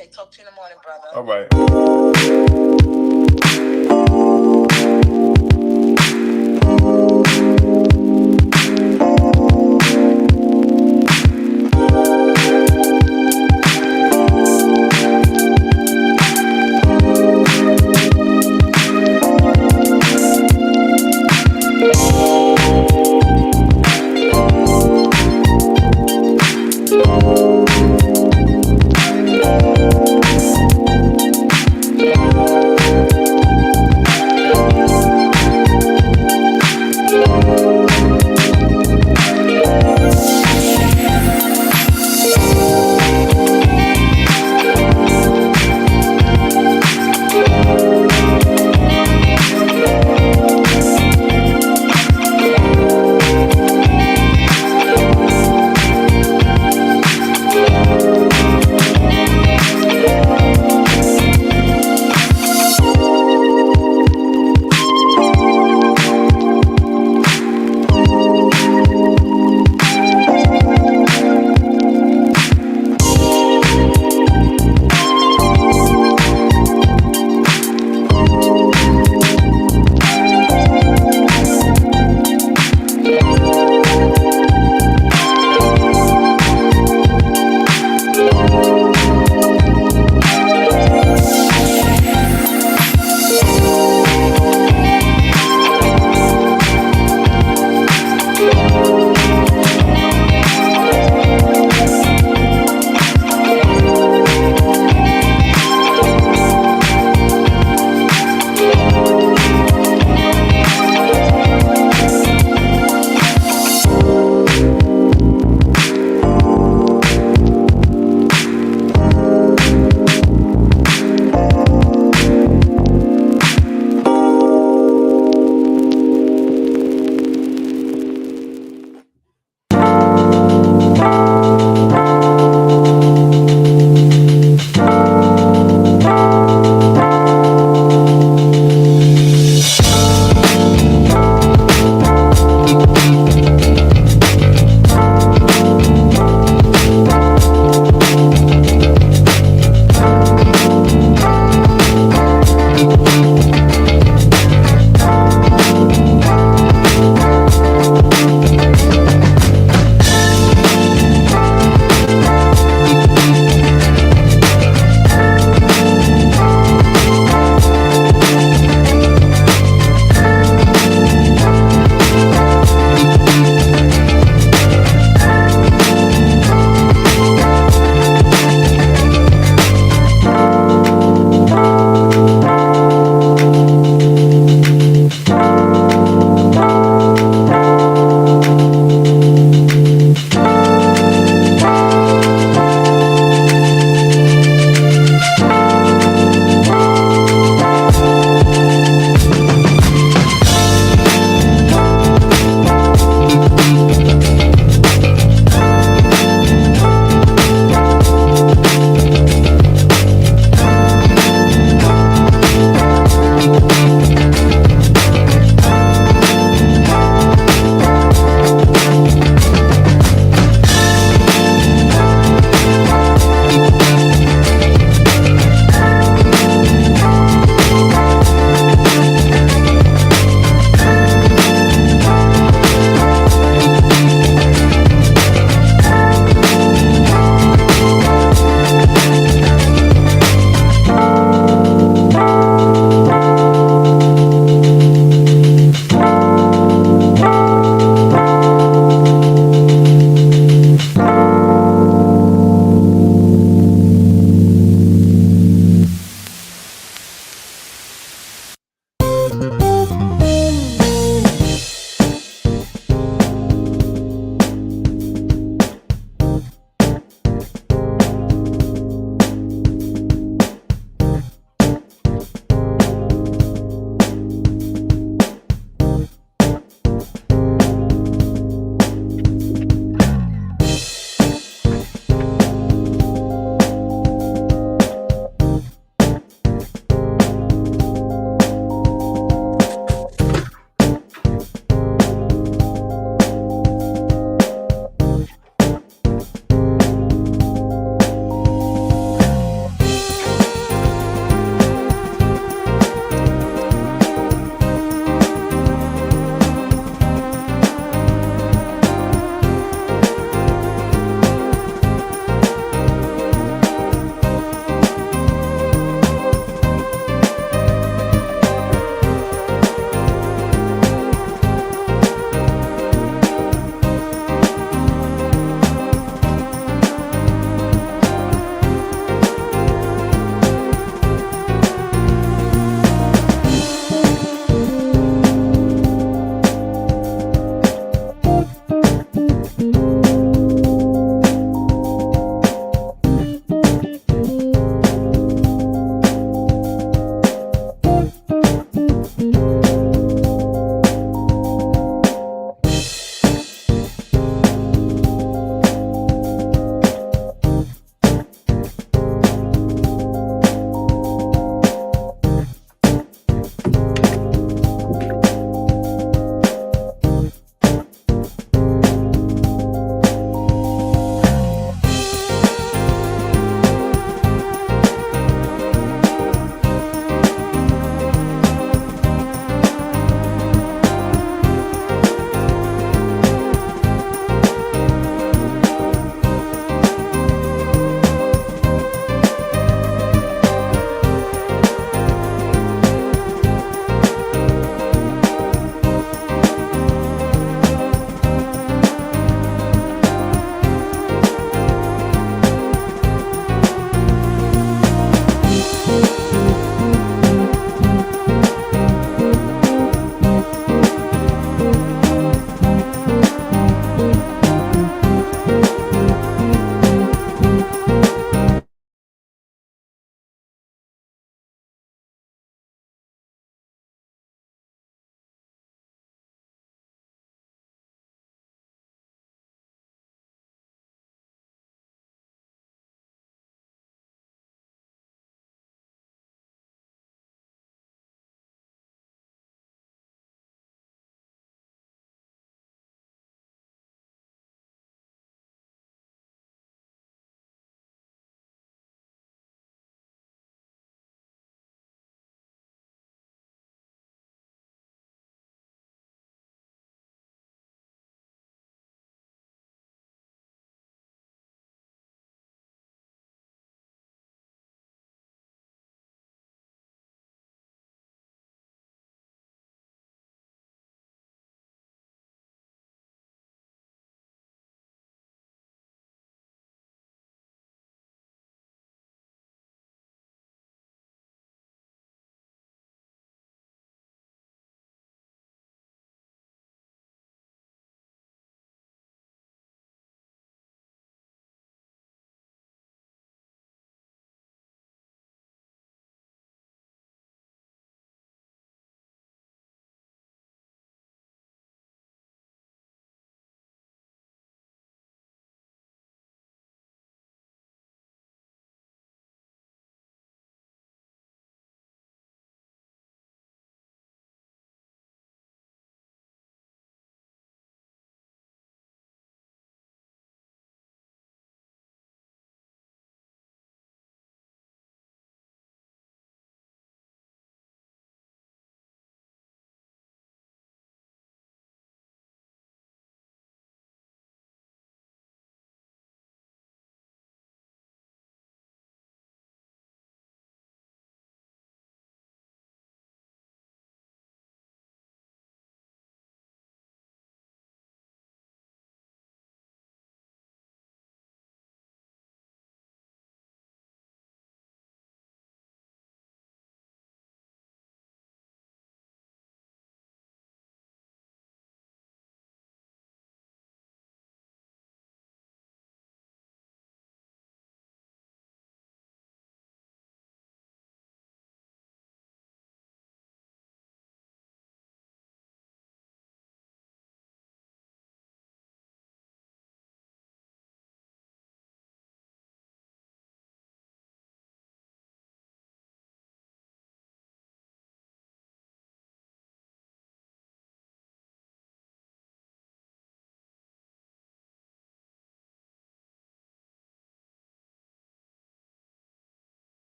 Okay, talk to you in the morning, brother. All right.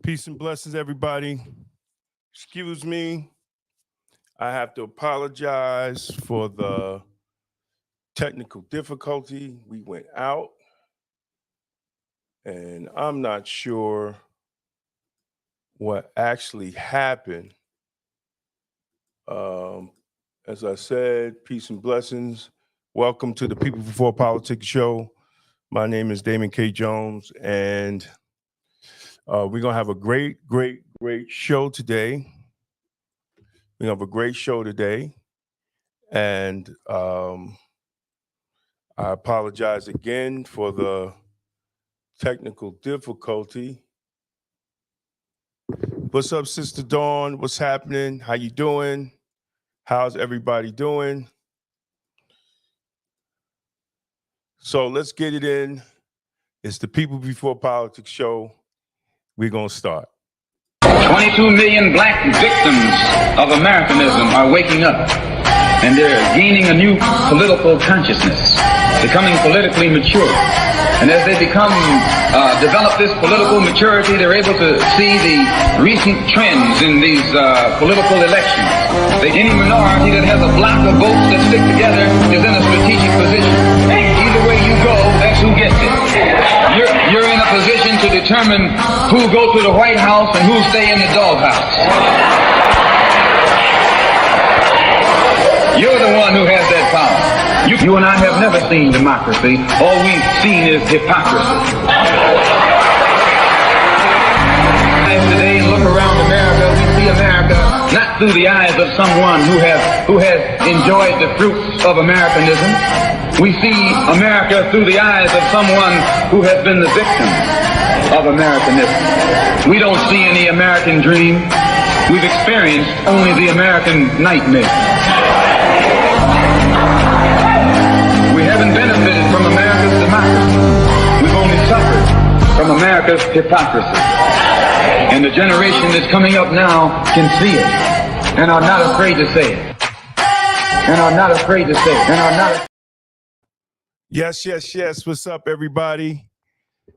Peace and blessings, everybody. Excuse me. I have to apologize for the technical difficulty. We went out, and I'm not sure what actually happened. As I said, peace and blessings. Welcome to the People Before Politics show. My name is Damon K. Jones, and we're going to have a great show today. We have a great show today, and I apologize again for the technical difficulty. What's up, Sister Dawn? What's happening? How you doing? How's everybody doing? So let's get it in. It's the People Before Politics show. We're going to start. 22 million black victims of Americanism are waking up, and they're gaining a new political consciousness, becoming politically mature. And as they develop this political maturity, they're able to see the recent trends in these political elections. Any minority that has a block of votes that stick together is in a strategic position. Either way you go, that's who gets it. You're in a position to determine who go to the White House and who stay in the doghouse. You're the one who has that power. You and I have never seen democracy. All we've seen is hypocrisy. Today, look around America. We see America not through the eyes of someone who has enjoyed the fruits of Americanism. We see America through the eyes of someone who has been the victim of Americanism. We don't see any American dream. We've experienced only the American nightmare. We haven't benefited from America's democracy. We've only suffered from America's hypocrisy. And the generation that's coming up now can see it and are not afraid to say it. Yes. What's up, everybody?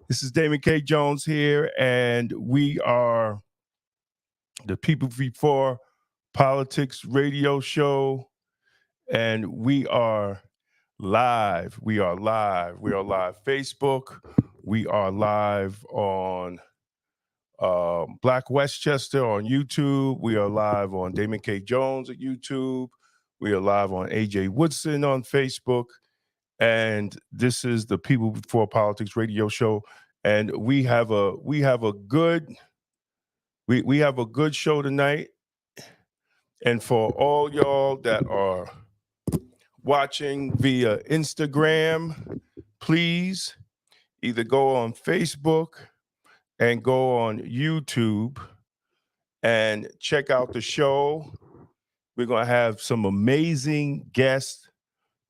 This is Damon K. Jones here, and we are the People Before Politics radio show, and we are live. We are live Facebook. We are live on Black Westchester on YouTube. We are live on Damon K. Jones at YouTube. We are live on AJ Woodson on Facebook. And this is the People Before Politics radio show. And we have a good show tonight. And for all y'all that are watching via Instagram, please either go on Facebook and go on YouTube and check out the show. We're going to have some amazing guests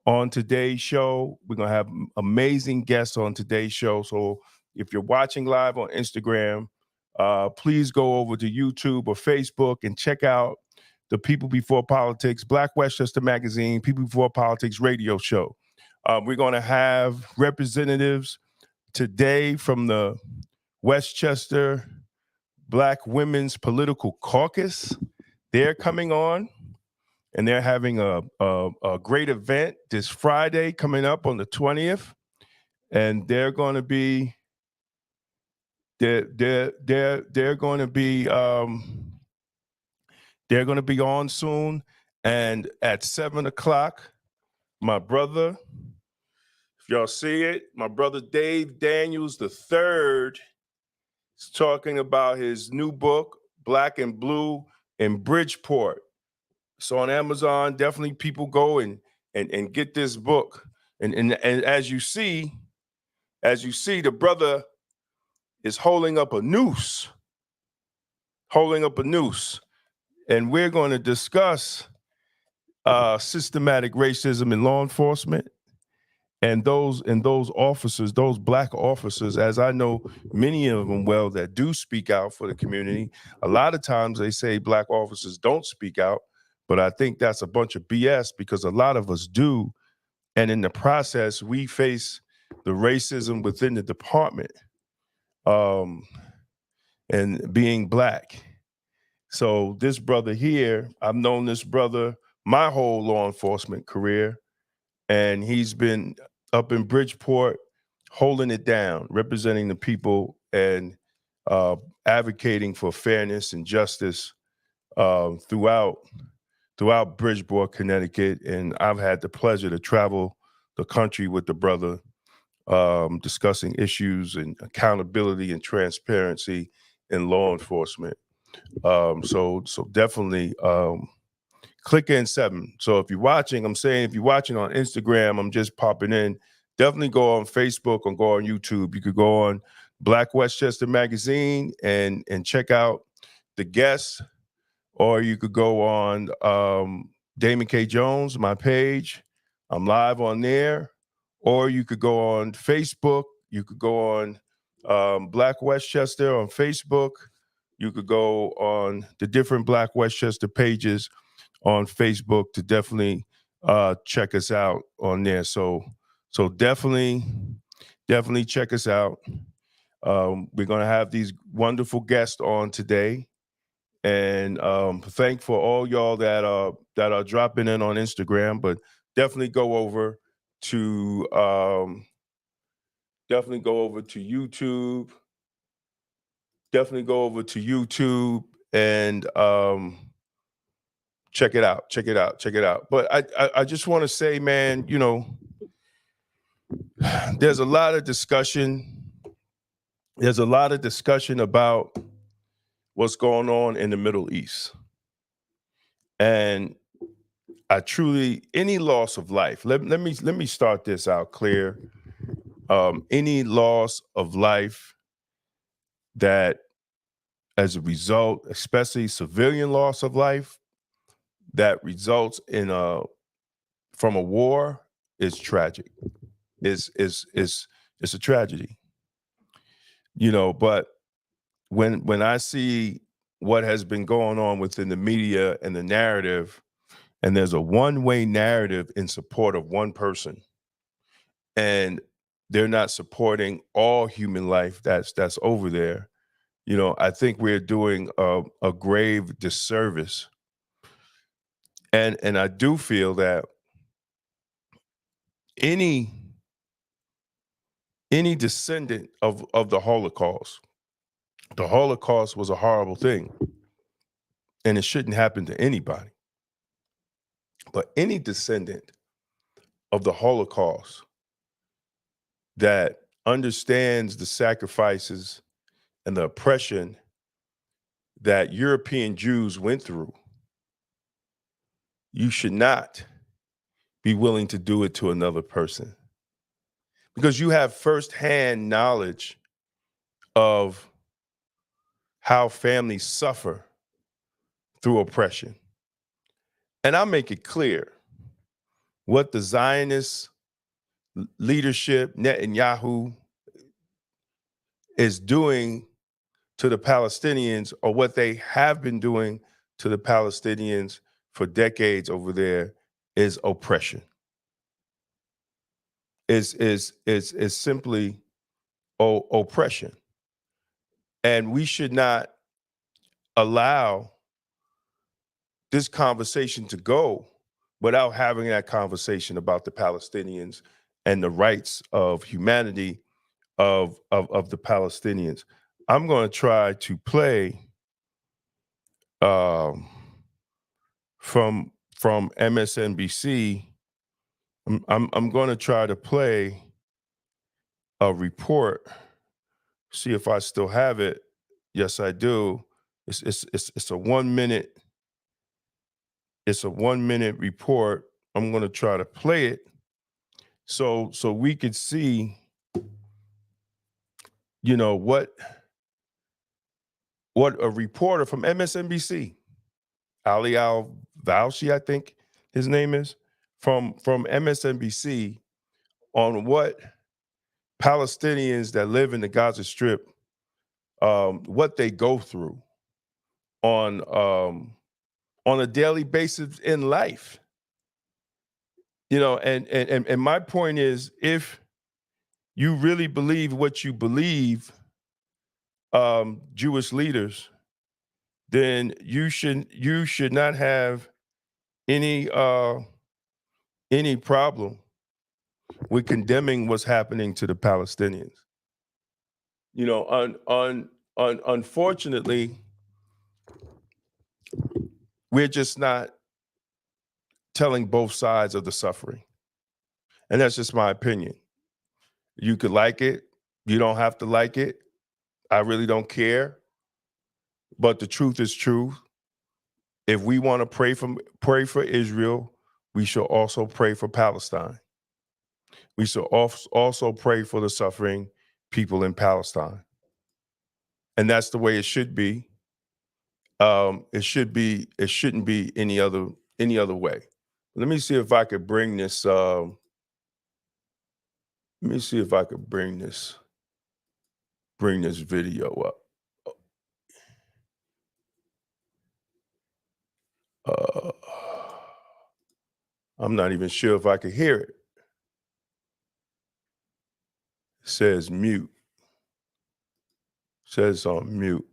on today's show. We're going to have amazing guests on today's show. So if you're watching live on Instagram, please go over to YouTube or Facebook and check out the People Before Politics, Black Westchester Magazine, People Before Politics radio show. We're going to have representatives today from the Westchester Black Women's Political Caucus. They're coming on. And they're having a great event this Friday coming up on the 20th, and they're going to be on soon. And at 7:00, my brother, if y'all see it, my brother Dave Daniels III is talking about his new book, Black and Blue in Bridgeport. It's on Amazon. Definitely people go and get this book. And as you see, the brother is holding up a noose. And we're going to discuss systematic racism in law enforcement and those officers, those Black officers, as I know many of them well that do speak out for the community. A lot of times they say Black officers don't speak out. But I think that's a bunch of BS because a lot of us do. And in the process, we face the racism within the department. And and being Black. So this brother here, I've known this brother my whole law enforcement career, and he's been up in Bridgeport holding it down, representing the people and advocating for fairness and justice throughout Bridgeport, Connecticut. And I've had the pleasure to travel the country with the brother, discussing issues and accountability and transparency in law enforcement. So definitely click in 7. So if you're watching, I'm saying if you're watching on Instagram, I'm just popping in. Definitely go on Facebook or go on YouTube. You could go on Black Westchester Magazine and check out the guests, or you could go on Damon K. Jones, my page. I'm live on there. Or you could go on Facebook. You could go on Black Westchester on Facebook. You could go on the different Black Westchester pages on Facebook to definitely check us out on there. So definitely check us out. We're gonna have these wonderful guests on today, and thank for all y'all that are dropping in on Instagram. But definitely go over to YouTube. Definitely go over to YouTube and check it out. But I just want to say, man, there's a lot of discussion. There's a lot of discussion about what's going on in the Middle East. And any loss of life, let me start this out clear. Any loss of life that as a result, especially civilian loss of life, that results in from a war is tragic. It's a tragedy. But when I see what has been going on within the media and the narrative, and there's a one-way narrative in support of one person, and they're not supporting all human life that's over there, I think we're doing a grave disservice. And I do feel that any descendant of the Holocaust was a horrible thing, and it shouldn't happen to anybody. But any descendant of the Holocaust that understands the sacrifices and the oppression that European Jews went through, you should not be willing to do it to another person, because you have firsthand knowledge of how families suffer through oppression. And I'll make it clear what the Zionist leadership, Netanyahu, is doing to the Palestinians, or what they have been doing to the Palestinians for decades over there, is oppression. Is simply oppression. And we should not allow this conversation to go without having that conversation about the Palestinians and the rights of humanity of the Palestinians. I'm going to try to play from MSNBC. I'm going to try to play a report. See if I still have it. Yes, I do. It's a 1 minute. It's a 1 minute report. I'm going to try to play it so we could see, what a reporter from MSNBC, Ali Al-Valshi, I think his name is, from MSNBC, on what Palestinians that live in the Gaza Strip, what they go through on a daily basis in life. And my point is, if you really believe what you believe Jewish leaders, then you should not have any problem with condemning what's happening to the Palestinians. You know, unfortunately, we're just not telling both sides of the suffering. And that's just my opinion. You could like it, you don't have to like it. I really don't care. But the truth is true. If we want to pray for Israel, we should also pray for Palestine. We should also pray for the suffering people in Palestine. And that's the way it should be. It shouldn't be any other way. Let me see if I could bring this. Let me see if I could bring this video up. I'm not even sure if I could hear it. It says mute. It says on mute.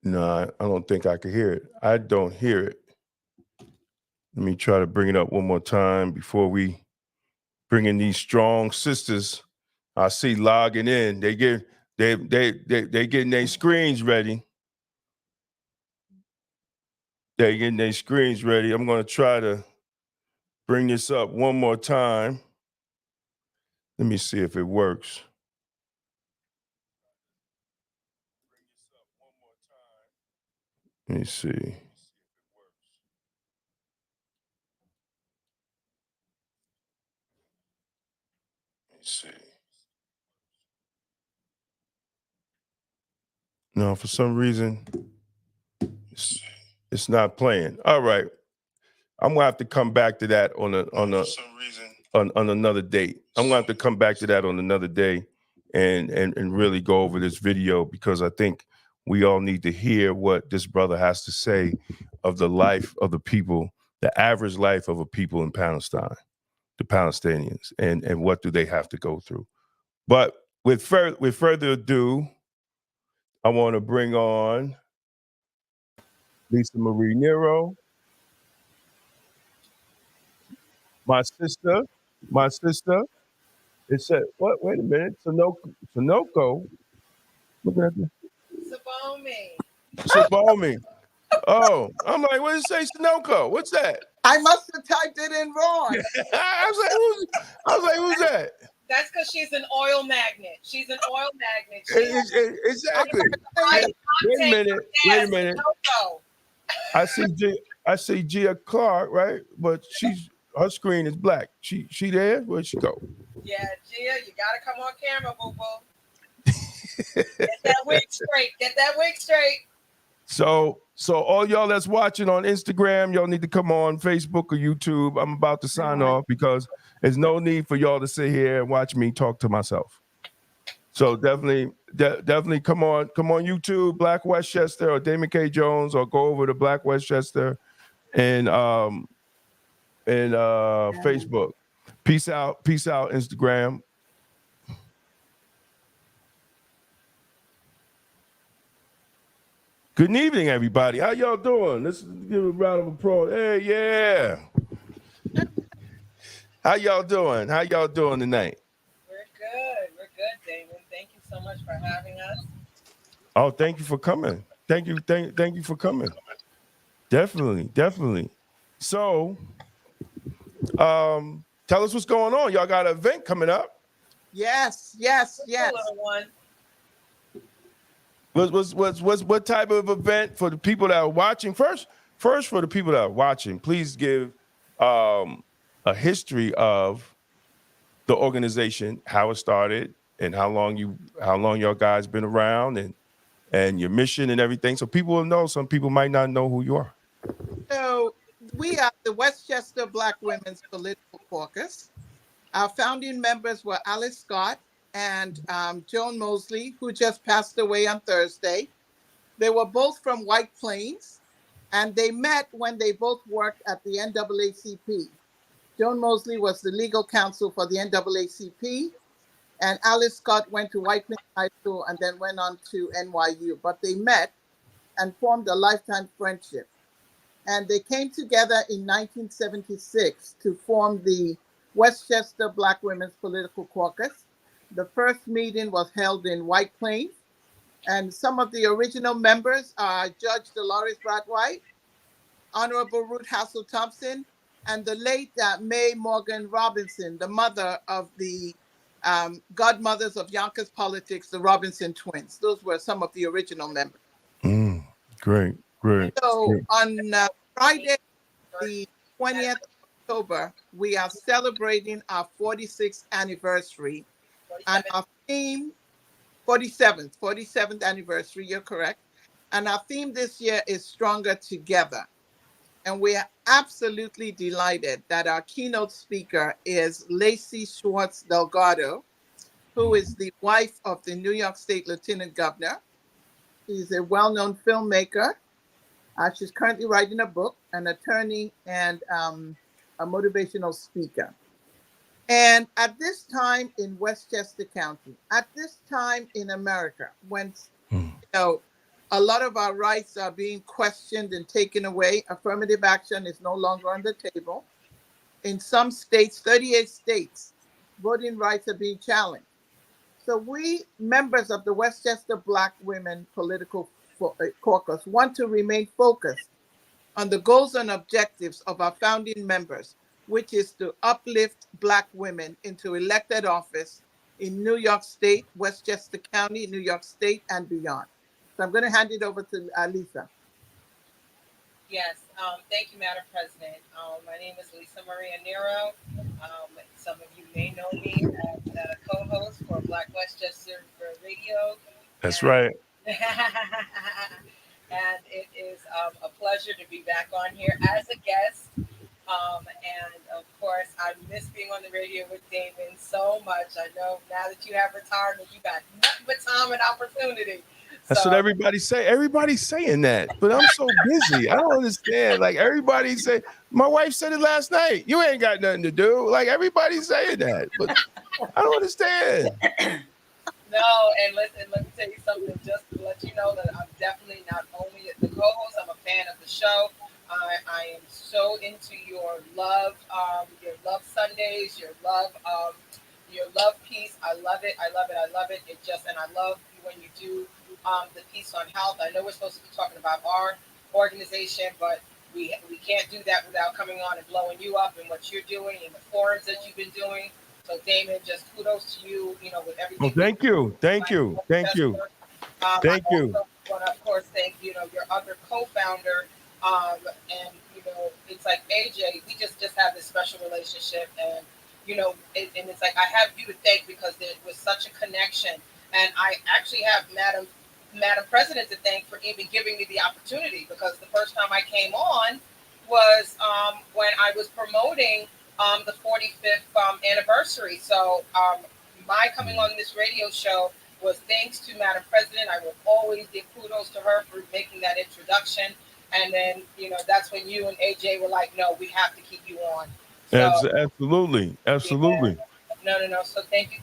No, I don't think I could hear it. I don't hear it. Let me try to bring it up one more time before we bring in these strong sisters. I see logging in. They getting their screens ready. They're getting their screens ready. I'm going to try to bring this up one more time. Let me see if it works. Let me see. No, for some reason, it's not playing. All right. I'm gonna have to come back to that on another date. I'm gonna have to come back to that on another day and really go over this video, because I think we all need to hear what this brother has to say of the life of the people, the average life of a people in Palestine, the Palestinians, and what do they have to go through. But with further ado, I want to bring on Lisa Marie Nero, my sister. It said, what? Wait a minute. Sunoco. Looking at the Sabomi. Oh, I'm like, what did it say, Sunoco? What's that? I must have typed it in wrong. I was like, who's that? That's because she's an oil magnet. She's an oil magnet. Exactly. Wait a minute. I see Gia Clark, right? But her screen is black. She there? Where'd she go? Yeah, Gia, you gotta come on camera, boo boo. Get that wig straight. So all y'all that's watching on Instagram, y'all need to come on Facebook or YouTube. I'm about to sign off because there's no need for y'all to sit here and watch me talk to myself. So definitely come on YouTube, Black Westchester or Damon K. Jones, or go over to Black Westchester and Facebook. Peace out, Instagram. Good evening, everybody. How y'all doing? Let's give a round of applause. Hey, yeah. How y'all doing tonight? We're good, Damon. Thank you so much for having us. Oh, thank you for coming. Thank you for coming. Definitely. So, tell us what's going on. Y'all got an event coming up. Yes. What type of event for the people that are watching? First, for the people that are watching, please give a history of the organization, how it started, and how long y'all guys been around, and your mission and everything, so people will know. Some people might not know who you are. So we are the Westchester Black Women's Political Caucus. Our founding members were Alice Scott and Joan Mosley, who just passed away on Thursday. They were both from White Plains. And they met when they both worked at the NAACP. Joan Mosley was the legal counsel for the NAACP, and Alice Scott went to White Plains High School and then went on to NYU. But they met and formed a lifetime friendship. And they came together in 1976 to form the Westchester Black Women's Political Caucus. The first meeting was held in White Plains, and some of the original members are Judge Dolores Bradwhite, Honorable Ruth Hassel Thompson, and the late Mae Morgan Robinson, the mother of the godmothers of Yonkers politics, the Robinson twins. Those were some of the original members. Great. So on Friday, the 20th of October, we are celebrating our 46th anniversary. And our theme, 47th anniversary, you're correct. And our theme this year is Stronger Together. And we are absolutely delighted that our keynote speaker is Lacey Schwartz Delgado, who is the wife of the New York State Lieutenant Governor. She's a well-known filmmaker. She's currently writing a book, an attorney, and a motivational speaker. And at this time in Westchester County, at this time in America, when a lot of our rights are being questioned and taken away, affirmative action is no longer on the table. In some states, 38 states, voting rights are being challenged. So we, members of the Westchester Black Women Political Caucus, want to remain focused on the goals and objectives of our founding members, which is to uplift Black women into elected office in New York State, Westchester County, New York State, and beyond. So I'm going to hand it over to Lisa. Yes, thank you, Madam President. My name is Lisa Maria Nero. Some of you may know me as a co-host for Black Westchester Radio. That's right. And it is a pleasure to be back on here as a guest. And of course, I miss being on the radio with Damon so much. I know now that you have retirement, you got nothing but time and opportunity. That's what everybody say. Everybody's saying that, but I'm so busy. I don't understand. Like everybody say, my wife said it last night. You ain't got nothing to do. Like everybody's saying that, but I don't understand. No, and listen, let me tell you something. Just to let you know that I'm definitely not only the co-host. I'm a fan of the show. I am so into your love Sundays, your love piece. I love it. I love it. I love it. It just, and I love when you do the piece on health. I know we're supposed to be talking about our organization, but we can't do that without coming on and blowing you up and what you're doing and the forums that you've been doing. So Damon, just kudos to you, with everything. Well, thank you. I also want to, of course, thank your other co-founder. And it's like AJ, we just have this special relationship, and and it's like I have you to thank because there was such a connection, and I actually have Madam President to thank for even giving me the opportunity, because the first time I came on was when I was promoting the 45th anniversary. So my coming on this radio show was thanks to Madam President. I will always give kudos to her for making that introduction. And then, that's when you and AJ were like, no, we have to keep you on. So, absolutely. Yeah. No. So thank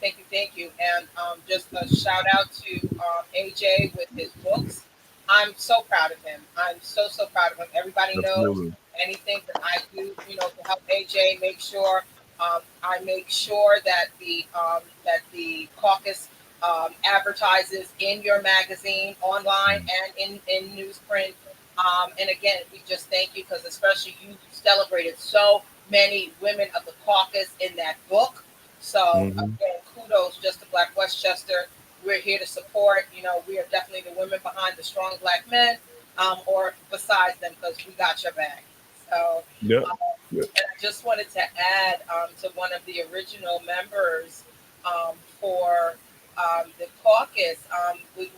you. And just a shout out to AJ with his books. I'm so proud of him. I'm so proud of him. Everybody knows anything that I do, to help AJ make sure I make sure that the caucus advertises in your magazine, online, and in newsprint. And again, we just thank you because especially you celebrated so many women of the caucus in that book. So again, kudos just to Black Westchester. We're here to support. We are definitely the women behind the strong Black men, or besides them, because we got your back. So, and I just wanted to add to one of the original members for the caucus. We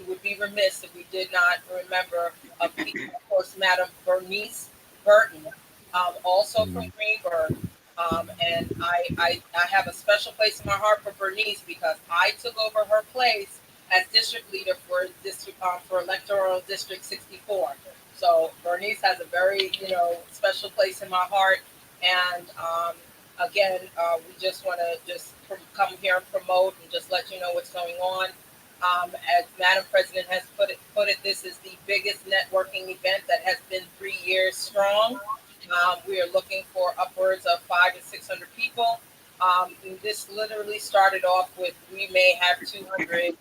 would be remiss if we did not remember, of course, Madam Bernice Burton, also from Greenberg. And I have a special place in my heart for Bernice because I took over her place as district leader for district for electoral district 64. So Bernice has a very special place in my heart, and again, we just want to come here and promote and just let you know what's going on. As Madam President has put it, this is the biggest networking event that has been 3 years strong. We are looking for upwards of 500 to 600 people. This literally started off with we may have 200,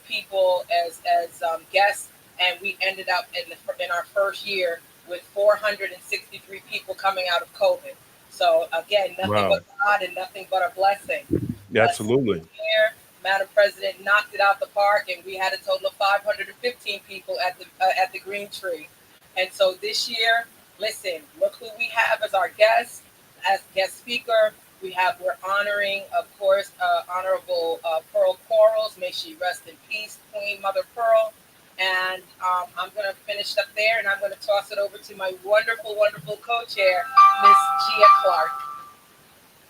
people as guests, and we ended up in our first year with 463 people coming out of COVID. So again, nothing but God and nothing but a blessing. Absolutely. Here, Madam President knocked it out the park, and we had a total of 515 people at the Green Tree. And so this year, listen, look who we have as our guest speaker. We're honoring, of course, Honorable Pearl Quarles. May she rest in peace, Queen Mother Pearl. And I'm going to finish up there, and I'm going to toss it over to my wonderful, wonderful co-chair, Miss Gia Clark.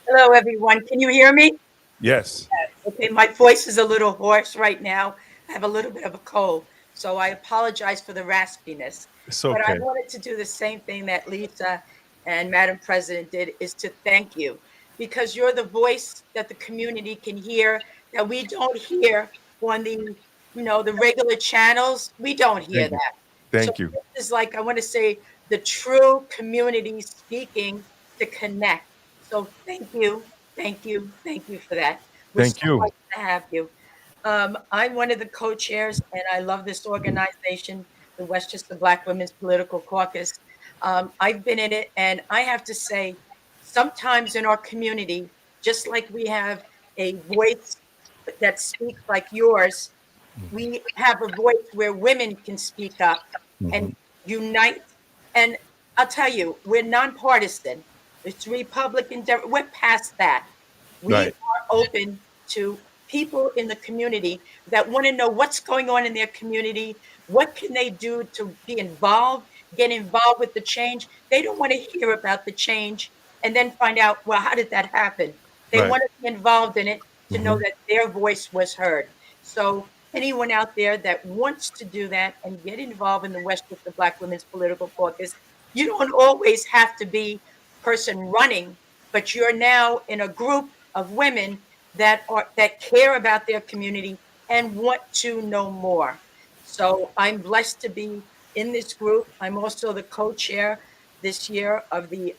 Hello, everyone. Can you hear me? Yes. Okay, my voice is a little hoarse right now. I have a little bit of a cold, so I apologize for the raspiness. It's But I okay. wanted to do the same thing that Lisa and Madam President did, is to thank you, because you're the voice that the community can hear that we don't hear on the regular channels. We don't hear Thank you. that. So Thank you. this is like, I want to say, the true community speaking to connect. So thank you, thank you, thank you for that. We're so Thank you. lucky to have you. I'm one of the co-chairs, and I love this organization, the Westchester Black Women's Political Caucus. I've been in it, and I have to say, sometimes in our community, just like we have a voice that speaks like yours, we have a voice where women can speak up and Mhm. unite. And I'll tell you, we're nonpartisan. It's Republican, we're past that. We Right. are open to people in the community that want to know what's going on in their community. What can they do to be involved, get involved with the change? They don't want to hear about the change and then find out, well, how did that happen? They Right. want to be involved in it to know Mhm. that their voice was heard. So anyone out there that wants to do that and get involved in the Westchester Black Women's Political Caucus, you don't always have to be person running, but you're now in a group of women that care about their community and want to know more. So I'm blessed to be in this group. I'm also the co-chair this year of the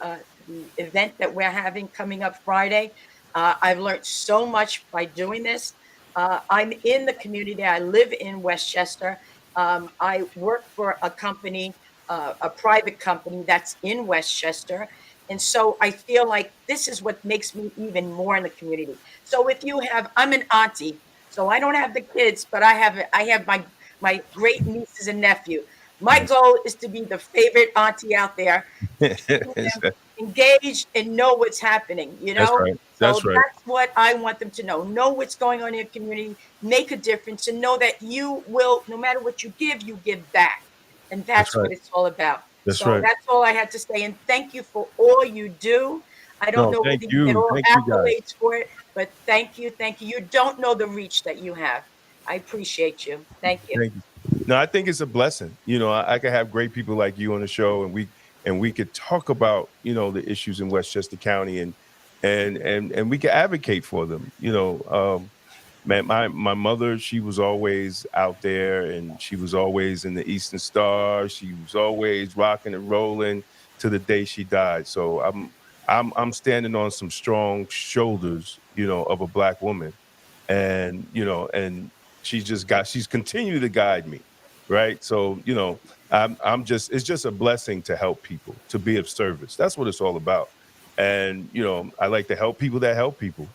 event that we're having coming up Friday. I've learned so much by doing this. I'm in the community. I live in Westchester. I work for a company, a private company that's in Westchester. And so I feel like this is what makes me even more in the community. So if you have, I'm an auntie, so I don't have the kids, but I have my great nieces and nephew. My goal is to be the favorite auntie out there, to keep them engaged and know what's happening, That's right. So That's right. that's what I want them to know what's going on in your community, make a difference, and know that you will, no matter what you give back. And That's that's right. what it's all about. That's So right. that's all I had to say. And thank you for all you do. I don't No, know thank whether you get you. all Thank you guys. accolades for it, but thank you. Thank you. You don't know the reach that you have. I appreciate you. Thank you. Thank you. No, I think it's a blessing. I could have great people like you on the show, and we could talk about the issues in Westchester County, and we could advocate for them. Man, my mother, she was always out there, and she was always in the Eastern Star. She was always rocking and rolling to the day she died. So I'm standing on some strong shoulders, of a Black woman, and she's continued to guide me, right? So I'm just it's just a blessing to help people, to be of service. That's what it's all about. And I like to help people that help people,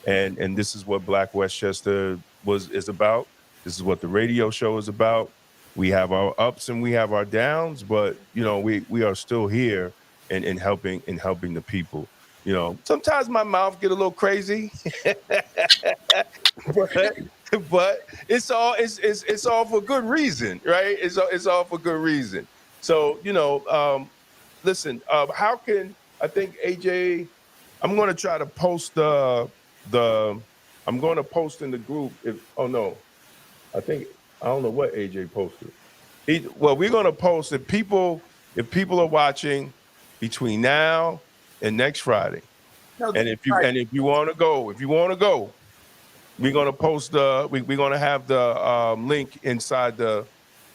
and this is what Black Westchester is about. This is what the radio show is about. We have our ups and we have our downs, but we are still here and helping the people. Sometimes my mouth get a little crazy, but it's all for good reason, right? It's all for good reason. So listen, how can I think AJ? I'm going to try to post the I'm going to post in the group. If oh no, I think I don't know what AJ posted. Well, we're gonna post if people are watching between now and next Friday, No, and if right. you want to go, we're gonna post we're gonna have the link inside the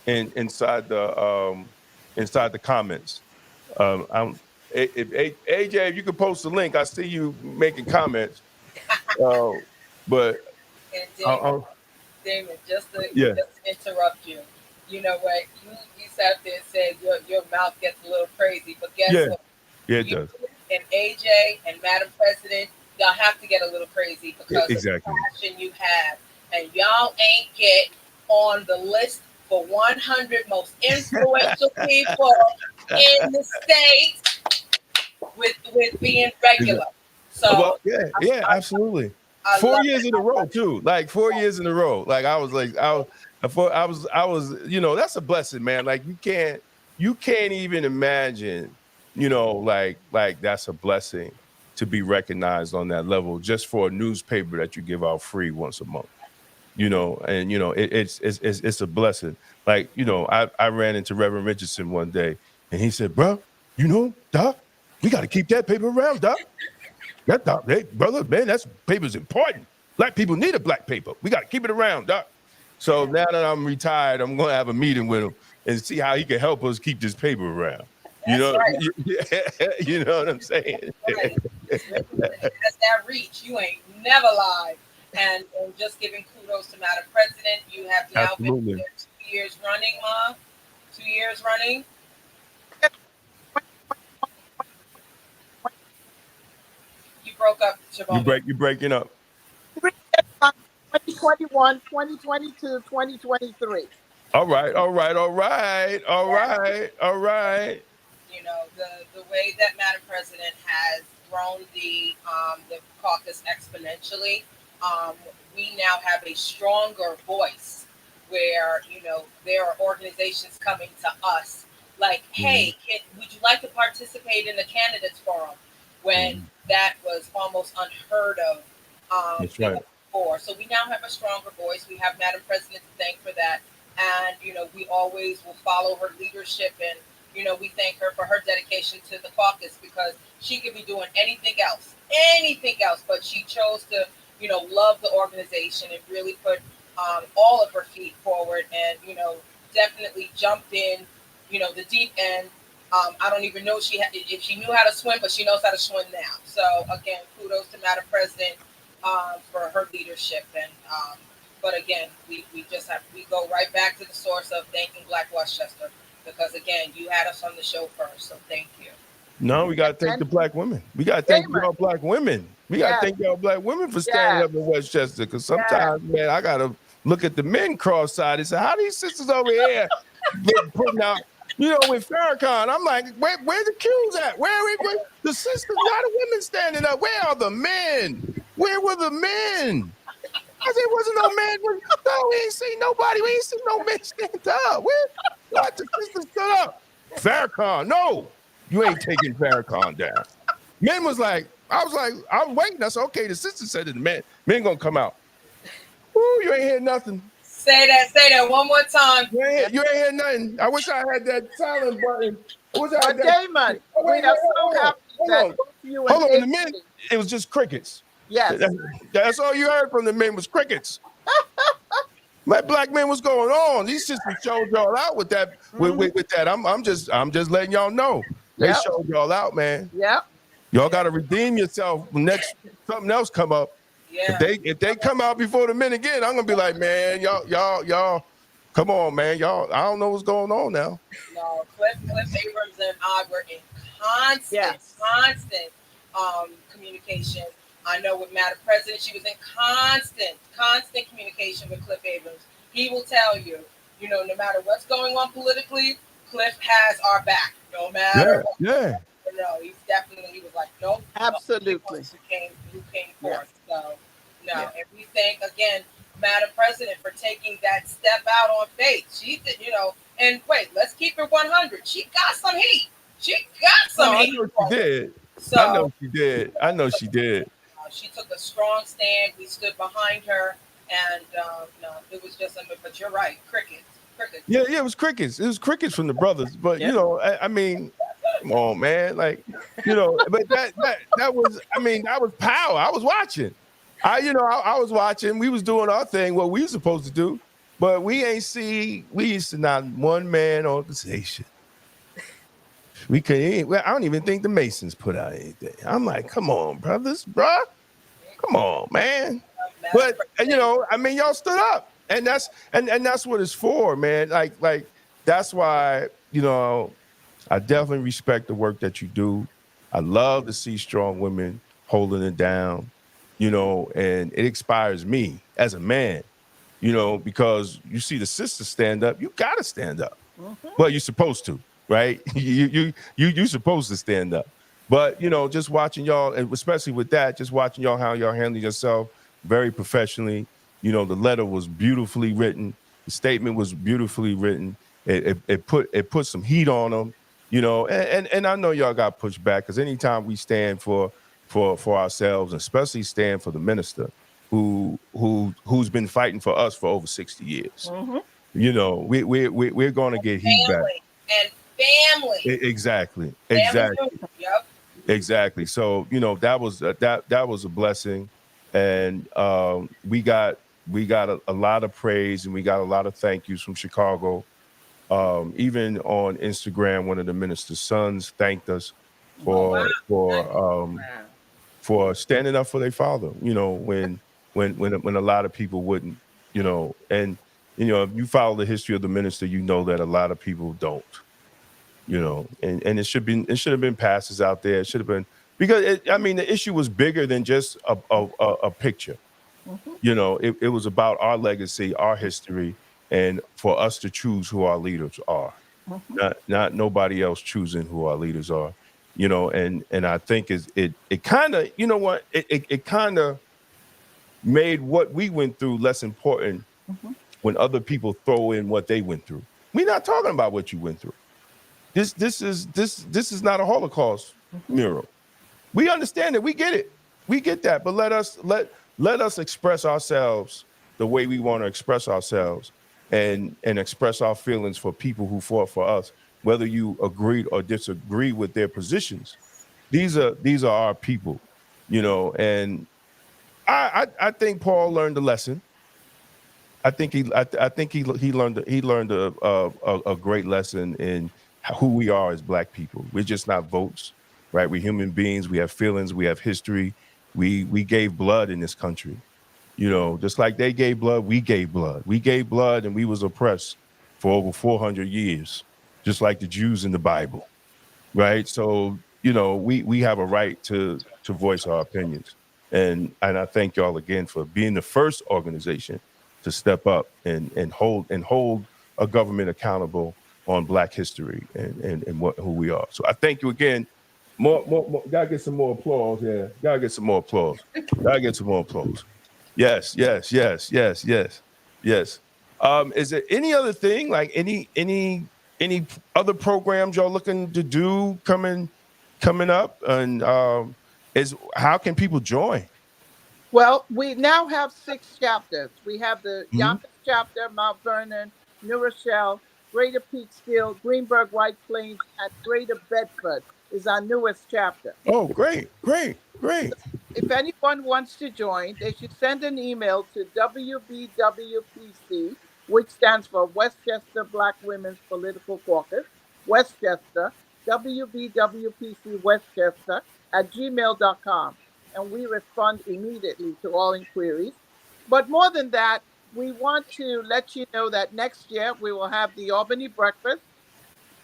inside the comments. I'm if AJ, if you could post the link, I see you making comments. But And I, Damon, just to yeah, interrupt you, you know what? You sat there and said your mouth gets a little crazy, but guess yeah, what? yeah, it You does. and AJ and Madam President, y'all have to get a little crazy because of the Exactly. passion you have, and y'all ain't get on the list for 100 most influential people in the state with being regular. Well, So yeah, absolutely. I Four love years it. in a row too. Like 4 years in a row. Like I was like I was that's a blessing, man. Like you can't even imagine, like that's a blessing to be recognized on that level just for a newspaper that you give out free once a month. And it's a blessing. Like, I ran into Reverend Richardson one day and he said, "Bro, Doc, we got to keep that paper around, Doc. That Doc, hey, brother, man, that's paper's important. Black people need a black paper. We got to keep it around, Doc." So now that I'm retired, I'm going to have a meeting with him and see how he can help us keep this paper around. That's right. You know what I'm saying? Right. Has that reach. You ain't never lied. And just giving kudos to Madam President. You have now been Absolutely. there 2 years running, Ma. 2 years running. You broke up, Shabona. You're breaking up. 2021, 2022, 2023. All right. You know, the way that Madam President has grown the caucus exponentially, um, we now have a stronger voice where, there are organizations coming to us like, hey, would you like to participate in the candidates forum, when that was almost unheard of That's right. before. So we now have a stronger voice. We have Madam President to thank for that. And, we always will follow her leadership, and we thank her for her dedication to the caucus, because she could be doing anything else, but she chose to, love the organization and really put all of her feet forward, and, definitely jumped in, the deep end. I don't even know if she knew how to swim, but she knows how to swim now. So again, kudos to Madam President for her leadership. And but again, we go right back to the source of thanking Black Westchester, because again, you had us on the show first, so thank you. No, we got to thank the black women. We got to thank y'all black women. We got to thank y'all black women for standing up in Westchester. Because sometimes, man, I got to look at the men cross-eyed and say, how these sisters over here putting out, with Farrakhan? I'm like, where the cues at? Where the sisters? Why the women standing up? Where are the men? Where were the men? I said, wasn't no man. No, we ain't seen nobody. We ain't seen no men stand up. What the sisters stood up? Farrakhan, no. You ain't taking Farrakhan down. Men was like, I was waiting. I said, okay, the sister said that the men gonna come out. Ooh, you ain't hear nothing. Say that one more time. You ain't hear nothing. I wish I had that silent button. I wish I had that. Damon, we are so happy that both you and Hold on, the men, it was just crickets. Yes. That's all you heard from the men was crickets. My black men, what's going on? These sisters showed y'all out with that. With that, I'm just letting y'all know. They showed y'all out, man. Yep. Y'all got to redeem yourself when next something else come up. Yeah. If they come out before the men again, I'm gonna be like, man, y'all, come on, man, y'all. I don't know what's going on now. No, Cliff Abrams and I were in constant communication. I know with Madam President, she was in constant communication with Cliff Abrams. He will tell you, no matter what's going on politically, Cliff has our back, no matter what. Yeah. No, he was like, no, absolutely. Who came forth. So, no, and we thank again Madam President for taking that step out on faith. She did, and wait, let's keep it 100. She got some heat. She did. So, I know she did. She took a strong stand. We stood behind her, And no, it was just, but you're right, crickets. Yeah, it was crickets. It was crickets from the brothers. But Yep. I mean, come on, man. Like, but that was, I mean, that was power. I was watching. I was watching. We was doing our thing, what we were supposed to do, but we used to not one man organization. We couldn't. I don't even think the Masons put out anything. I'm like, come on, brothers, bruh. Come on, man. But I mean, y'all stood up, and that's what it's for, man. Like that's why I definitely respect the work that you do. I love to see strong women holding it down, and it inspires me as a man, because you see the sisters stand up, you gotta stand up. Well, you're supposed to, right? You're supposed to stand up. But just watching y'all, and especially with that, just watching y'all how y'all handle yourself very professionally. The letter was beautifully written. The statement was beautifully written. It put some heat on them. And I know y'all got pushed back because anytime we stand for ourselves, and especially stand for the minister who's been fighting for us for over 60 years. We're going to get heat back. And family. Exactly. Yep. Exactly. So that was a blessing, and we got a lot of praise, and we got a lot of thank yous from Chicago. Even on Instagram, one of the minister's sons thanked us for standing up for their father. When a lot of people wouldn't. And if you follow the history of the minister, you know that a lot of people don't. And it should have been passes out there. It should have been, because the issue was bigger than just a picture. It was about our legacy, our history, and for us to choose who our leaders are, not nobody else choosing who our leaders are. And I think it kind of, it kind of made what we went through less important when other people throw in what they went through. We're not talking about what you went through. This is not a Holocaust mural. We understand it. We get it. We get that. But let us express ourselves the way we want to express ourselves, and express our feelings for people who fought for us, whether you agreed or disagree with their positions. These are our people, and I think Paul learned a lesson. I think he learned a great lesson in who we are as Black people. We're just not votes, right? We're human beings. We have feelings. We have history. We gave blood in this country, just like they gave blood. We gave blood. We gave blood, and we was oppressed for over 400 years, just like the Jews in the Bible, right? So we have a right to voice our opinions, and I thank y'all again for being the first organization to step up and hold a government accountable on Black history and who we are. So I thank you again. More. Gotta get some more applause here. Gotta get some more applause. Yes. Is there any other thing, like any other programs y'all looking to do coming up? And how can people join? Well, we now have 6 chapters. We have the Yonkers chapter, Mount Vernon, New Rochelle, Greater Peekskill, Greenburgh, White Plains, and Greater Bedford is our newest chapter. Oh, great. If anyone wants to join, they should send an email to WBWPC, which stands for Westchester Black Women's Political Caucus, Westchester, WBWPC Westchester at gmail.com. And we respond immediately to all inquiries. But more than that, we want to let you know that next year we will have the Albany Breakfast,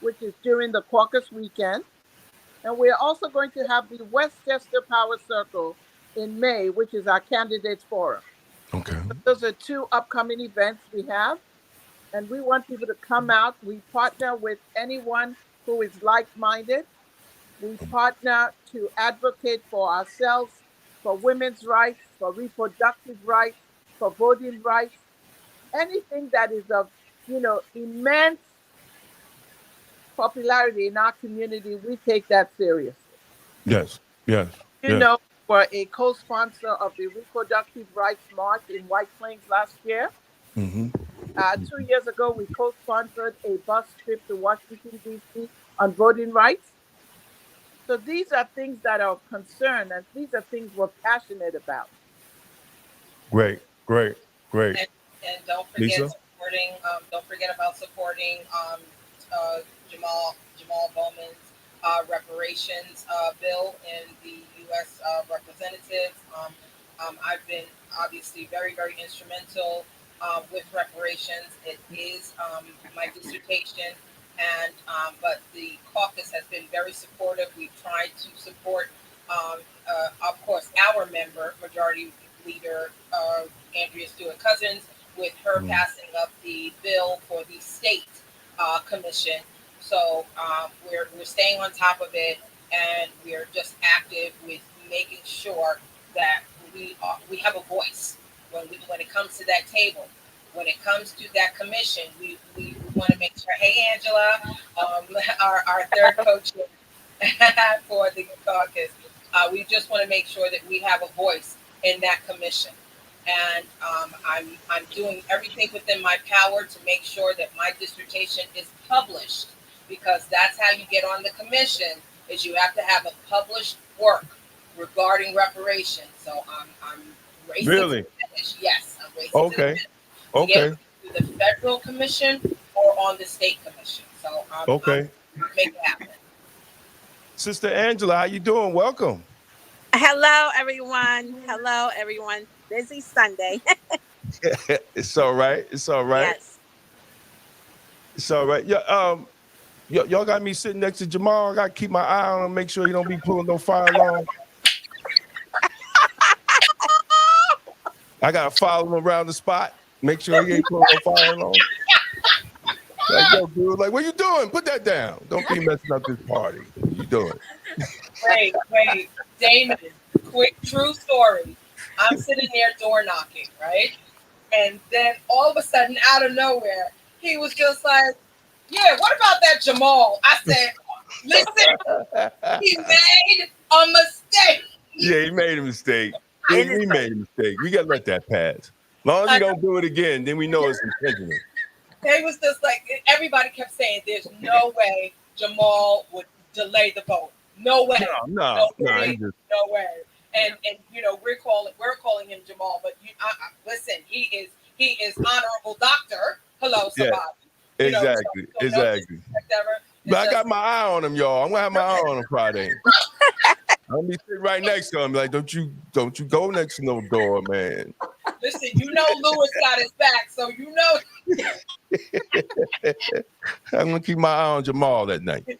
which is during the Caucus weekend. And we're also going to have the Westchester Power Circle in May, which is our candidates forum. Okay. So those are 2 upcoming events we have. And we want people to come out. We partner with anyone who is like-minded. We partner to advocate for ourselves, for women's rights, for reproductive rights, for voting rights, anything that is of, immense popularity in our community. We take that seriously. Yes. were a co-sponsor of the Reproductive Rights March in White Plains last year. Mm-hmm. 2 years ago, we co-sponsored a bus trip to Washington, D.C. on voting rights. So these are things that are of concern, and these are things we're passionate about. Great, great, great. And don't forget Lisa? supporting. Don't forget about supporting Jamal Bowman's reparations bill in the U.S. Representatives. I've been obviously very, very instrumental with reparations. It is my dissertation, and but the caucus has been very supportive. We've tried to support, of course, our member, Majority Leader Andrea Stewart Cousins, with her passing of the bill for the state commission. So we're staying on top of it, and we're just active with making sure that we have a voice when it comes to that table. When it comes to that commission, we want to make sure. Hey, Angela, our third coach for the caucus, we just want to make sure that we have a voice in that commission. And I'm doing everything within my power to make sure that my dissertation is published, because that's how you get on the commission. Is you have to have a published work regarding reparations. So I'm racing Really? to finish. Yes, I'm racing Okay. to get Okay. to the federal commission or on the state commission. So I'm making it happen. Sister Angela, how you doing? Welcome. Hello, everyone. Hello, everyone. Busy Sunday. It's all right. It's all right. Yes. It's all right. Yeah. Y'all got me sitting next to Jamal. I got to keep my eye on him, make sure he don't be pulling no fire alarm. I got to follow him around the spot, make sure he ain't pulling no fire alarm. Like, yo, dude, like, what you doing? Put that down. Don't be messing up this party. What you doing? Wait, Damon, quick true story. I'm sitting there door knocking, right? And then all of a sudden, out of nowhere, he was just like, yeah, what about that Jamal? I said, listen, he made a mistake. Yeah, he made a mistake. He made a mistake. We got to let that pass. As long as he don't do it again, then we know it's intentional. They was just like, everybody kept saying, there's no way Jamal would delay the vote. No way. No way. And you know, we're calling him Jamal, but listen, he is honorable doctor. Hello, somebody. Yeah, exactly. Exactly. But I got my eye on him, y'all. I'm gonna have my eye on him Friday. I'm gonna be sitting right next to him, like, don't you go next to no door, man. Listen, you know Lewis got his back, so you know. I'm gonna keep my eye on Jamal that night.